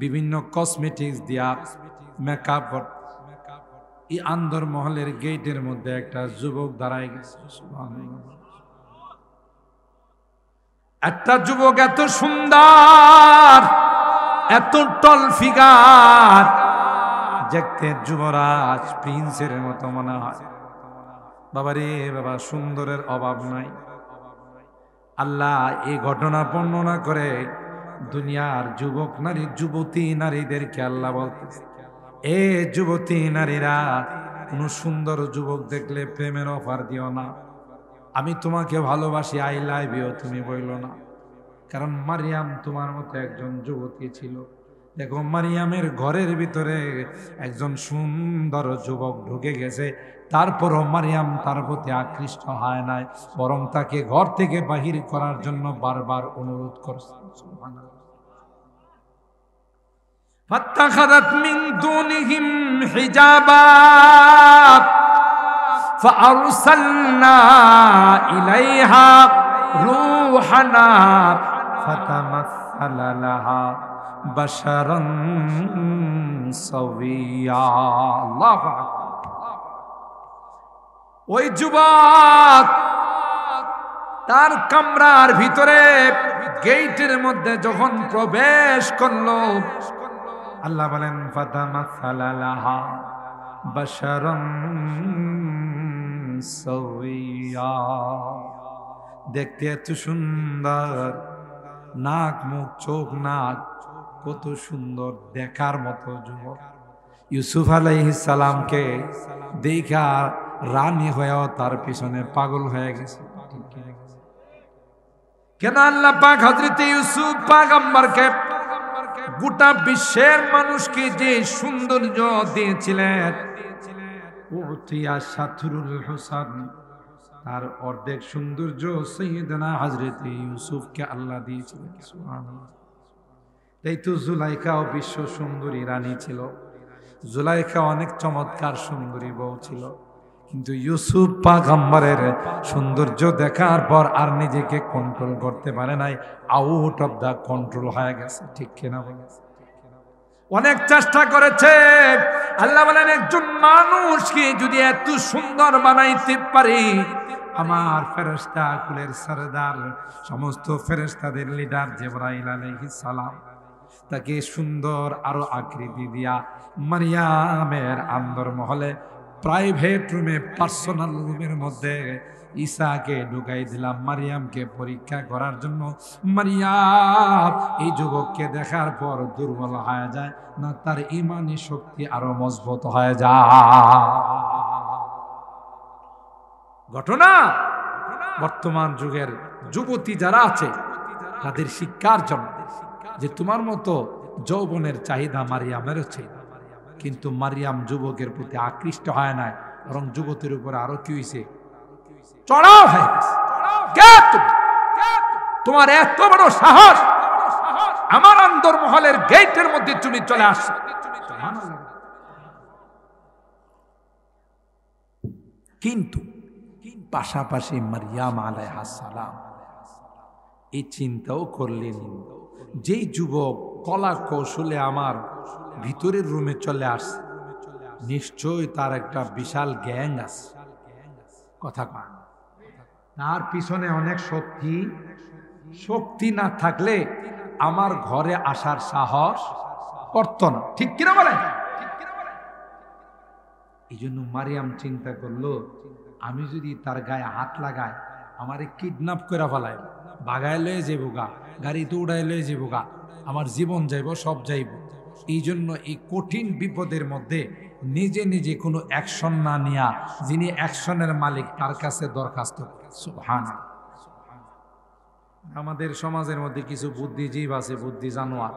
S1: বিভিন্ন কসমেটিক্স দিয়া মেকআপ কর। এই আন্দর মহলের গেটের মধ্যে একটা যুবক দাঁড়ায় গেছে। একটা যুবক এত সুন্দর, এত টল ফিগার, দেখতে যুবরাজ প্রিন্সের মতো মনে হয়। বাবারে বাবা, সুন্দরের অভাব নাই। আল্লাহ এই ঘটনা বর্ণনা করে দুনিয়ার যুবক নারী, যুবতী নারীদেরকে আল্লাহ বলতেছে, এ যুবতী নারীরা, কোন সুন্দর যুবক দেখলে প্রেমের অফার দিও না। আমি তোমাকে ভালোবাসি, আই লাভ ইউ তুমি বইল না। কারণ মারিয়াম তোমার মতো একজন যুবতী ছিল। দেখো মারিয়ামের ঘরের ভিতরে একজন সুন্দর যুবক ঢুকে গেছে, তারপরও মারিয়াম তার প্রতি আকৃষ্ট হয় নাই, বরং তাকে ঘর থেকে বাহির করার জন্য বারবার অনুরোধ করছে। সুবহানাল্লাহ। ফাত্তাখাযাত মিন দুনিহিম হিজাবা ফাআরসালনা ইলাইহা রূহানা ফাতামাসসালা লাহা বাশারান সাওয়িয়া। আল্লাহু আকবার। ওই যুবক তার কামরার ভিতরে গেটের মধ্যে যখন প্রবেশ করলো, আল্লাহ বলেন ফাতামাসসালা লাহা বাশারান সাওয়িয়া। দেখতে এত সুন্দর, নাক মুখ চোখ নাক কত সুন্দর, দেখার মতো যুবক। ইউসুফ আলাইহিস সালামকে দেখা রানী হয়েও তার পিছনে পাগল হয়ে গেছে। কেন আল্লাহ পাক হযরত ইউসুফ পয়গম্বরকে গোটা বিশ্বের মানুষকে যে সৌন্দর্য দিয়েছিলেন, উতিয়া শাতরুল হুসান, তার অর্ধেক সৌন্দর্য সাইয়েদনা হযরত ইউসুফকে আল্লাহ দিয়েছিলেন। সুবহানাল্লাহ। তাই তো জুলাইখাও বিশ্ব সুন্দরী রানী ছিল। জুলাইখা অনেক চমৎকার সুন্দরী বউ ছিল, কিন্তু ইউসুফ পয়গম্বরের সৌন্দর্য দেখার পর আর নিজেকে কন্ট্রোল করতে পারে নাই, আউট অফ দা কন্ট্রোল হয়ে গেছে। ঠিক কিনা বলে? অনেক চেষ্টা করেছে। আল্লাহ বলেন একজন মানুষকে যদি এত সুন্দর বানাইতে পারি, আমার ফেরেশতা কুলের সরদার, সমস্ত ফেরেশতাদের লিডার জিবরাইল আলাইহিস সালাম তাকে সুন্দর আরো আকৃতি দিয়া মারিয়ামের আন্দর মহলে প্রাইভেট রুমে, পার্সোনাল রুমের মধ্যে ঈসাকে ঢুকাই দিলাম মারিয়ামকে পরীক্ষা করার জন্য। মারিয়াম এই যুবককে দেখার পর দুর্বল হয়ে যায় না, তার ঈমানি শক্তি আরো মজবুত হয়ে যায়। ঘটনা বর্তমান যুগের যুবতী যারা আছে তাদের শিক্ষার জন্য, যে তোমার মতো যৌবনের চাহিদা মারিয়ামের আছে, কিন্তু মারিয়াম যুবকের প্রতি আকৃষ্ট হয় না, বরং যুবতীর উপর আরো কি হয়েছে, চড়াও হয়ে গেছে। তোমার এত বড় সাহস, আমার অন্তর মহলের গেটের মধ্যে তুমি চলে আসছো। কিন্তু পাশাপাশি মারিয়াম আলাইহিস সালাম এই চিন্তাও করলেন। যেই যুবক কলা কৌশলে আমার ভিতরের রুমে চলে আসছে, নিশ্চয় তার একটা বিশাল গ্যাং আছে। কথা কন, তার পিছনে অনেক শক্তি। শক্তি না থাকলে আমার ঘরে আসার সাহস করত না। ঠিক কিনা বলেন? এই জন্য মারিয়াম চিন্তা করলো, আমি যদি তার গায়ে হাত লাগাই, আমারে কিডন্যাপ করে ফেলায়, বাগায় লয়ে যাবো গা, গাড়িতে উড়াই লয়ে যাবো গা, আমার জীবন যাইব, সব যাইব। এই জন্য এই কঠিন বিপদের মধ্যে নিজে নিজে কোনো অ্যাকশন না নিয়া, যিনি অ্যাকশনের মালিক তার কাছে দরখাস্ত। সুবহানাল্লাহ। আমাদের সমাজের মধ্যে কিছু বুদ্ধিজীব আছে, বুদ্ধি জানোয়ার,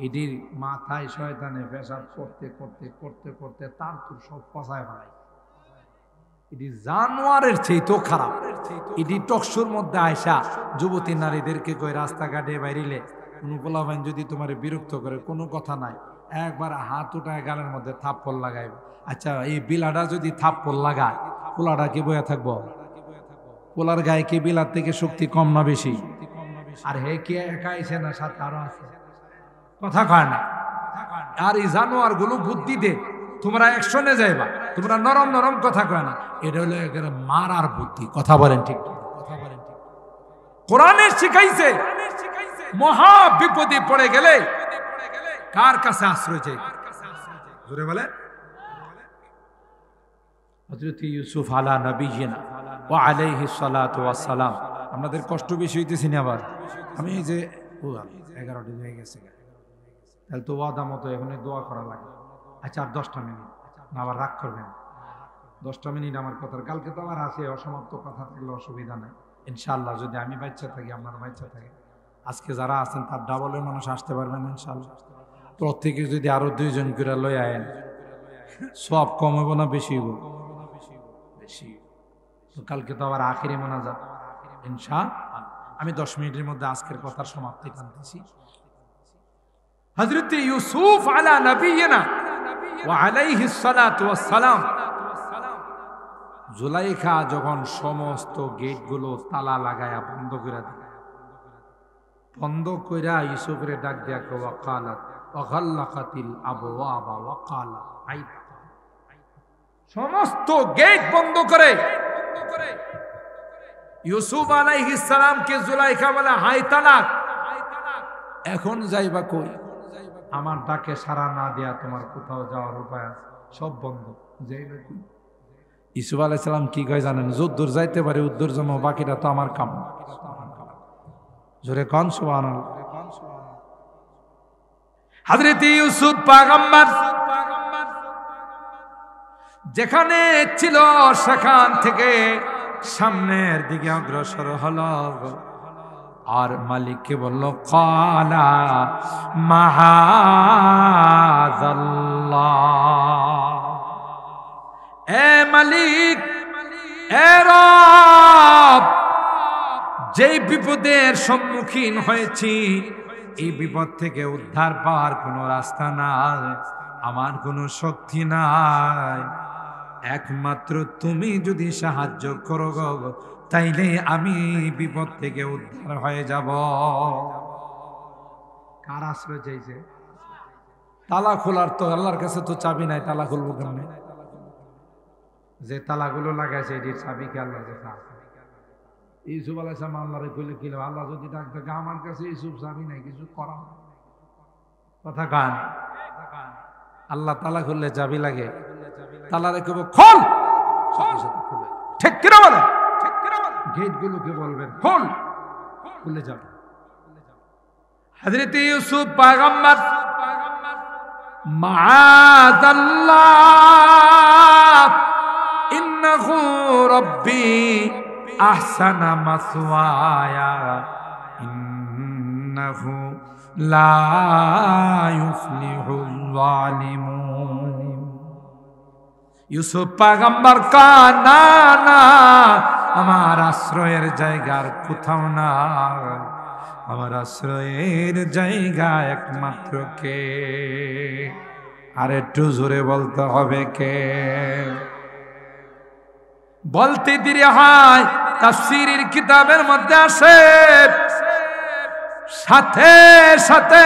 S1: এটির মাথায় শয়তানে পেশাব করতে করতে করতে করতে তার তো সব পচায় ফেলাই। এটি জানোয়ারের চেয়ে তো খারাপ। এটি টকশোর মধ্যে আয়সা যুবতী নারীদেরকে কই রাস্তাঘাটে বাইরিলে কোনো পোলাপাইন যদি তোমার বিরক্ত করে, কোনো কথা নাই, একবার হাত উঠায় গালের মধ্যে থাপ্পড় লাগাইব। আচ্ছা, এই বিলাটা যদি থাপ্পড় লাগায়, পোলাটা কি বয়া থাকবো? পোলার গায়ে কি বিলার থেকে শক্তি কম না বেশি? আর হে কে একা আইছে না, সাথে আরো আছে। কথা কয় না। আর এই জানোয়ার গুলো বুদ্ধি দে, তোমরা অ্যাকশনে যাইবা, তোমরা নরম নরম কথা কয় না। এটা হলো একেবারে মারার বুদ্ধি। কথা বলেন ঠিক? কোরআনে শিখাইছে মহা বিপদে পড়ে গেলে কার কাছে আশ্রয় চাই? জোরে বলে। হযরত ইউসুফ আলা নবিয়িনা ওয়া আলাইহিস সালাতু ওয়াস সালাম। আমাদের কষ্ট বেশি হইতেছে না? আবার আমি এই যে 11টা হয়ে গেছে, তাহলে তো ওয়াদা মতো এখন দোয়া করা লাগে। আচ্ছা, আর 10টা মিনিট না, আবার রাগ করবেন। 10টা মিনিট আমার কথার, কালকে তো আমার আছে অসমাপ্ত কথা, থাকলে অসুবিধা নাই ইনশাআল্লাহ। যদি আমি বাচ্চা থাকি, আপনার বাচ্চা থাকে, আজকে যারা আছেন তার ডাবলের মানুষ আসতে পারবেন ইনশাআল্লাহ। প্রত্যেকে যদি আরো 2 জন করে লই আয়েন, সব কম হইব না বেশি হইব? বেশি। তো কালকে তো আবার আখিরি মোনাজাত ইনশাআল্লাহ। আমি 10 মিনিটের মধ্যে আজকের কথার সমাপ্তি টানতেছি। হযরত ইউসুফ আলা নবিয়িনা ওয়া আলাইহিস সালাতু ওয়াস সালাম, জুলাইখা যখন সমস্ত গেটগুলো তালা লাগায়া বন্ধ করে দিল, বন্ধ কইরা ইউসুফরে ডাক দিয়া ওয়া ক্বালাত ওয়া গাল্লাকাতিল আবওয়াবা ওয়া ক্বালাত আইতা, সমস্ত গেট বন্ধ করে ইউসুফ আলাইহিস সালামকে জুলাইখা বলে, হাই তালাক, এখন যাইবা কই? আমার ডাকে সাড়া না দিয়া তোমার কোথাও যাওয়ার উপায় আছে? সব বন্ধ, যাইবা কই? ইউসুফ আলাইহিস সালাম কি কয় জানেন? যদ্দূর যাইতে পারে উদ্দূর জমা, বাকিটা তো আমার কাম। জোরে কোন সুবহানাল্লাহ। হযরত ইউসুফ পয়গম্বর যেখানে ছিল সেখান থেকে সামনের দিকে অগ্রসর হলো, আর মালিককে বলল, ক্বালা মাহাযাল্লাহ, এ মালিক, এ রব, যেই বিপদের সম্মুখীন হয়েছি, এই বিপদ থেকে উদ্ধার পাওয়ার কোনো রাস্তা নাই, আমার কোনো শক্তি নাই, একমাত্র তুমি যদি সাহায্য করো গো, তাইলে আমি বিপদ থেকে উদ্ধার হয়ে যাব। কার আশ্রয় চাইছে? তালা খোলার তো আল্লাহর কাছে তো চাবি নাই, তালা খুলবো কেমনে? যে তালাগুলো লাগাইছে এটির চাবি কি আল্লাহর কাছে আছে? ইউসুফ আলাইহিস সালাম আল্লাহরে কইলে কি, আল্লাহ যদি ডাক থাকে, আমার কাছে ইউসুফ চাবি নাই, কিছু করা। কথা কান, আল্লাহ তালা খুললে চাবি লাগে, তালারে কইব খোল, সাথে সাথে খুলে। ঠিক কিনা বলে? গেট গুলোকে বলবেন খোল, খুলে যাবে। হযরত ইউসুফ পয়গম্বর মাআযাল্লাহ ইন্নাহু রাব্বি আহসানা মাসওয়ায়া ইন্নাহু লা ইউফলিহুল যালিমুন। ইউসুফ পয়গম্বর কানা না, আমার আশ্রয়ের জায়গার কোথাও না, আমার আশ্রয়ের জায়গা একমাত্র কে? আর একটু জোরে বলতে হবে কে? বলতে দেরি হয়, তাফসীরের কিতাবের মধ্যে আসে সাথে সাথে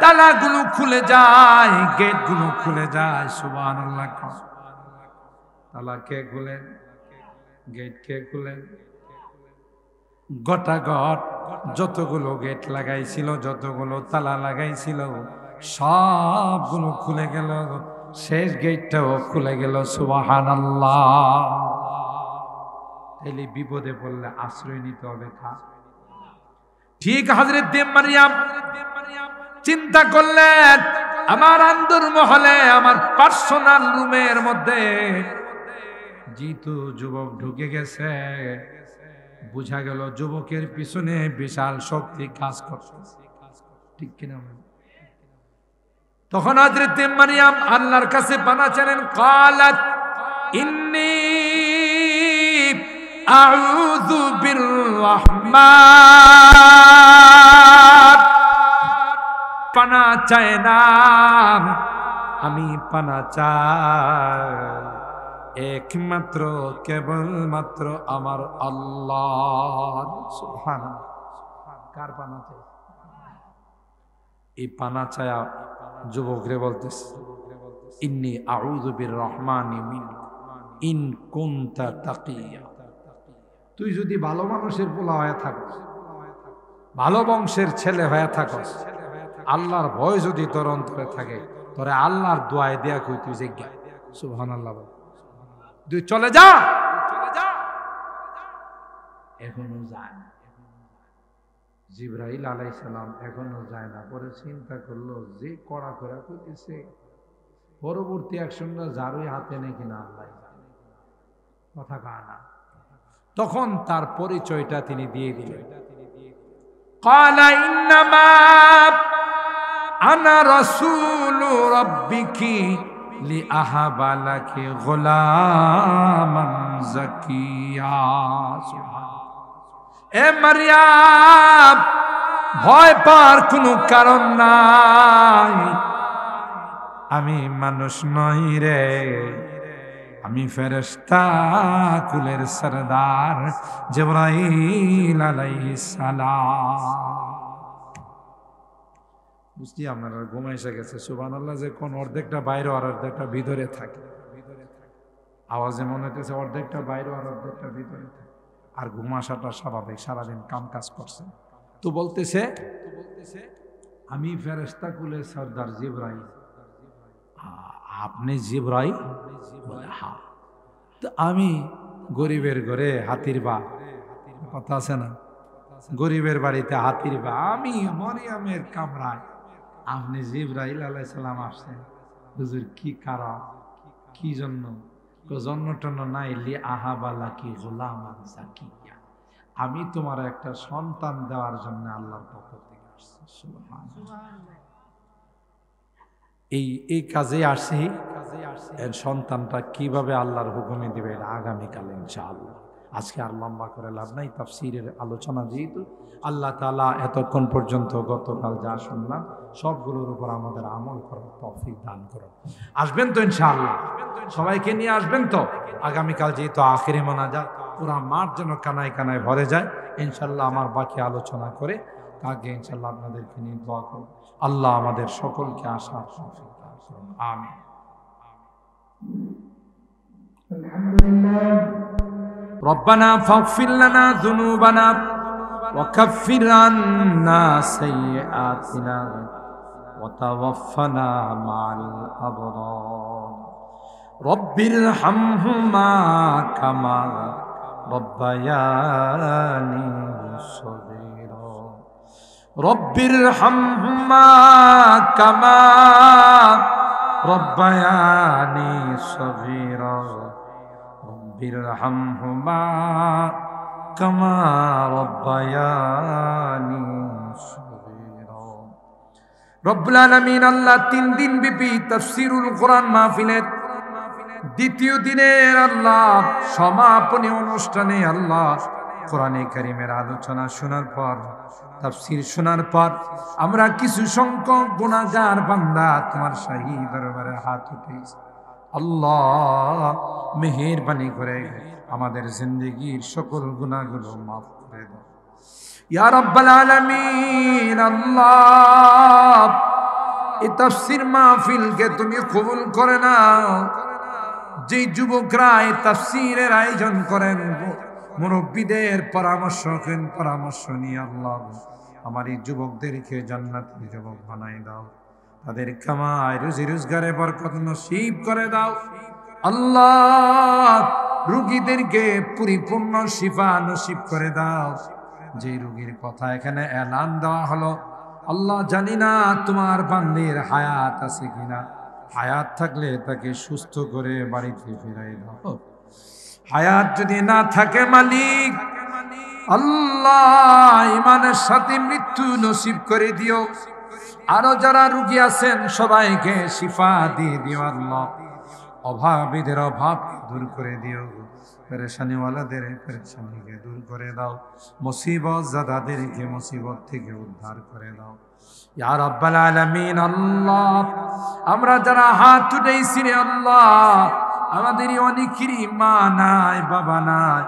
S1: তালাগুলো খুলে যায়, গেটগুলো খুলে যায়। সুবহানাল্লাহ। তালা কে খুলেন? গেট কে খুলেন? গটাগট যতগুলো গেট লাগাইছিল, যতগুলো তালা লাগাইছিল, সবগুলো খুলে গেল। শেষ গেটটাও খুলে গেল। সুবহানাল্লাহ। তাইলে বিপদে পড়লে আশ্রয় নিতে হবে কার? ঠিক হযরত মারইয়াম চিন্তা করলেন, আমার আন্দর মহলে, আমার পার্সোনাল রুমের মধ্যে যেহেতু যুবক ঢুকে গেছে, বুঝা গেল যুবকের পিছনে বিশাল শক্তি কাজ করছে। ঠিক কিনা? তখন হযরত মারইয়াম আল্লাহর কাছে পানাহ চাইলেন। ক্বালাত ইন্নী আউযু বিররহমান। পানাহ চাই না, আমি পানাহ চাই একমাত্র কেবলমাত্র আমার আল্লাহ। সুবহানাল্লাহ। কার পানাহ চাই? এই পানাহ চায়া যুবকরে বলতেছে, ইন্নী আউযু বিররহমানি মিনক ইন কুনতা তাকিয়া। তুই যদি ভালো মানুষের পোলা হয়ে থাকস, ভালো বংশের ছেলে হয়ে থাকস, আল্লাহর ভয় যদি তোর অন্তরে থাকে, তোরে আল্লাহর দোয়ায় দেয়া কই তুই জিজ্ঞা। সুবহানাল্লাহ। তুই চলে যা। এখনো যায় না। জিবরাইল আলাইহিস সালাম এখনো যায় না। পরে চিন্তা করলো, যে কড়া করে কইতেছে, পরবর্তী অ্যাকশনটা যারই হাতে নেই কিনা আল্লাহ জানে। কথা কয় না। তখন তার পরিচয়টা তিনি দিয়ে দিলেন। ক্বালা ইন্নামা আনা রাসূলু রাব্বিকি লিআহাবা লাকি গুলামান যাকিয়া। এ মারইয়াম, ভয় পাওয়ার কোনো কারণ নাই। আমি মানুষ নই রে, আমি ফেরেশতা কুলের সরদার জিবরাইল আলাইহিস সালাম। বুঝছি আপনারা ঘুমাই এসে গেছে। সুবহানাল্লাহ। যে কোন অর্ধেকটা বাইরে আর অর্ধেকটা ভিতরে থাকে। আওয়াজে মনে হইতেছে অর্ধেকটা বাইরে আর অর্ধেকটা ভিতরে থাকে। আর ঘুম আসাটা স্বাভাবিক, সারাদিন কাম কাজ করছে। তো বলতেছে, আমি ফেরেশতা কুলের সরদার জিবরাইল। আপনি জিবরাইল? হ্যাঁ। তো আমি গরিবের ঘরে হাতির বা, কথা আছে না, গরিবের বাড়িতে হাতির বা, আমি মরিয়মের কামরায়, আপনি জিবরাইল আলাইহিস সালাম আসছেন। হুজুর কি কারণ, কি জন্য? জন্ম টন্য নাই, লিআহাবা লাকি গুলামান যাকিয়া। আমি তোমার একটা সন্তান দেওয়ার জন্য আল্লাহর পক্ষ থেকে আসছি। সুবহানাল্লাহ। এই কাজে আসি। এর সন্তানটা কিভাবে আল্লাহর হুকুমে দিবে এটা আগামীকাল ইনশাআল্লাহ। আজকে আর লম্বা করে লাভ নাই। তাফসীরের আলোচনা যেহেতু, আল্লাহ তাআলা এতক্ষণ পর্যন্ত গতকাল যা শুনলাম সবগুলোর উপর আমাদের আমল করার তৌফিক দান করুন। আসবেন তো ইনশাআল্লাহ? সবাইকে নিয়ে আসবেন তো? আগামীকাল যেহেতু আখিরি মোনাজাত, পুরা মাঠ যেন কানায় কানায় ভরে যায় ইনশাআল্লাহ। আমার বাকি আলোচনা করে আগে ইনশাআল্লাহ আপনাদেরকে নিয়ে দোয়া করব। আল্লাহ আমাদের সকলকে আশার তৌফিক দান করুন। আমিন। ربنا فاغفر لنا ذنوبنا وكفر عنا سيئاتنا وتوفنا مع الأبرار رب ارحمهما كما ربياني صغيرا رب ارحمهما كما ربياني صغيرا رب ارحمهما كما ربياني صغيرا রব্বুল আলামিন আল্লাহ 3 দিন ব্যাপী তাফসীরুল কোরআন মাহফিলের দ্বিতীয় দিনের আল্লাহ সমাপনী অনুষ্ঠানে আল্লাহ কোরআনে কারীমের আলোচনা শোনার পর, তাফসীর শোনার পর আমরা কিছু সংখ্যক গুনাহগার বান্দা তোমার শাহী দরবারে হাত উঠাইছি। আল্লাহ মেহেরবানি করে আমাদের জিন্দেগীর সকল গুনাহগুলো মাফ করে দাও। ইয়া রাব্বাল আলামিন আল্লাহ, এই তাফসীর মাহফিলকে তুমি কবুল করে নাও। যে যুবকরা এই তাফসীরের আয়োজন করেন, মুরব্বীদের পরামর্শ নিয়ে আল্লাহ আমার এই যুবকদেরকে জান্নাতের যুবক বানাই দাও। তাদের কামাই রুজি রোজগারে বরকত নসিব করে দাও আল্লাহ। রোগীদেরকে পরিপূর্ণ শিফা নসিব করে দাও। যে রোগীর কথা এখানে এলান দেওয়া হলো আল্লাহ, জানি না তোমার বান্দির হায়াত আছে কিনা। হায়াত থাকলে তাকে সুস্থ করে বাড়িতে ফিরাই দাও। হায়াত যদি না থাকে মালিক আল্লাহ, ইমানের সাথে মৃত্যু নসিব করে দিও। আরো যারা রোগী আছেন সবাইকে শিফা দিয়ে দিও আল্লাহ। অভাবীদের অভাব দূর করে দিও, পেরেশানিওয়ালাদের পেরেশানিকে দূর করে দাও, মুসিবত জাদাদেরকে মুসিবত থেকে উদ্ধার করে দাও ইয়া রাব্বাল আলামিন আল্লাহ। আমরা যারা হাত উঠাইছি রে আল্লাহ, আমাদের অনেকেরই মা নাই, বাবা নাই,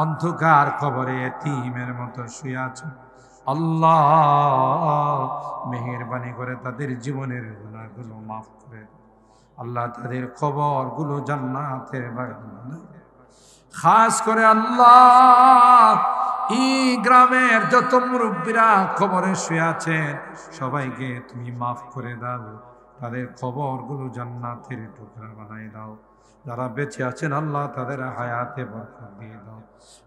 S1: অন্ধকার কবরে এতিমের মতো শুয়ে আছে আল্লাহ। মেহেরবানি করে তাদের জীবনের গুনাহগুলো মাফ করে দাও আল্লাহ। তাদের কবরগুলো জান্নাতের বাগান। খাস করে আল্লাহ এই গ্রামের যত মুরব্বীরা কবরে শুয়ে আছেন সবাইকে তুমি মাফ করে দাও। তাদের কবরগুলো জান্নাতের টুকরা বানাই দাও। যারা বেঁচে আছেন আল্লাহ তাদের হায়াতে বরকত দিয়ে দাও।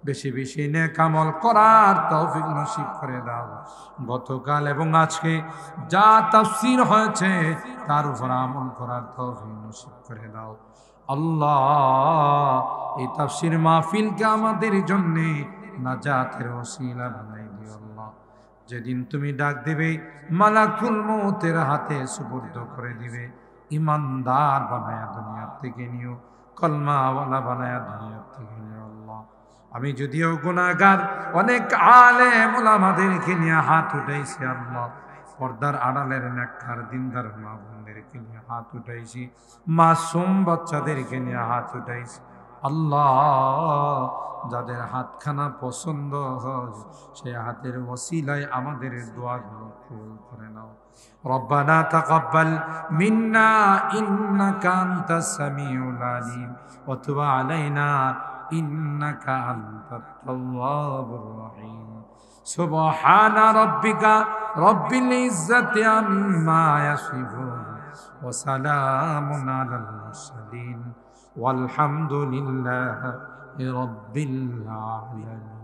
S1: বেশি বেশি নেক আমল করার তৌফিক নসিব করে দাও। গতকাল এবং আজকে যা তাফসীর হয়েছে তার উপর আমল করার তৌফিক নসিব করে দাও আল্লাহ। এই তাফসীর মাহফিলকে আমাদের জন্য নাজাতের ওসিলা বানাই দিও আল্লাহ। যেদিন তুমি ডাক দিবে মালাকুল মউতের হাতে সুপুর্দ করে দিবে, ইমানদার বানায়া দুনিয়া থেকে নিও, কলমাওয়ালা বানায়া দুনিয়া থেকে নিও আল্লাহ। আমি যদিও গুনাহগার, অনেক আলেম ওলামাদেরকে নিয়ে হাত উঠাইছি আল্লাহ। পর্দার আড়ালের নেককার দিনদার মা বোনদেরকে নিয়ে হাত উঠাইছি, মাসুম বাচ্চাদেরকে নিয়ে হাত উঠাইছি আল্লাহ। যাদের হাতখানা পছন্দ হয় সে হাতের ওসিলায় আমাদের দোয়াগুলো কবুল করে নাও। রব্বানা তাকাব্বাল মিন্না ইন্নাকা আনতাস সামিউল আলিম ওয়া তুব আলাইনা ইন্নাকা আনতাত তাওয়াবুর রহিম। সুবহানা রাব্বিকা রব্বিল ইজ্জাতি আম্মা ইয়াসিফুন ওয়া সালামুন আলাল মুরসালিন ওয়ালহামদুলিল্লাহি রাব্বিল আলামিন।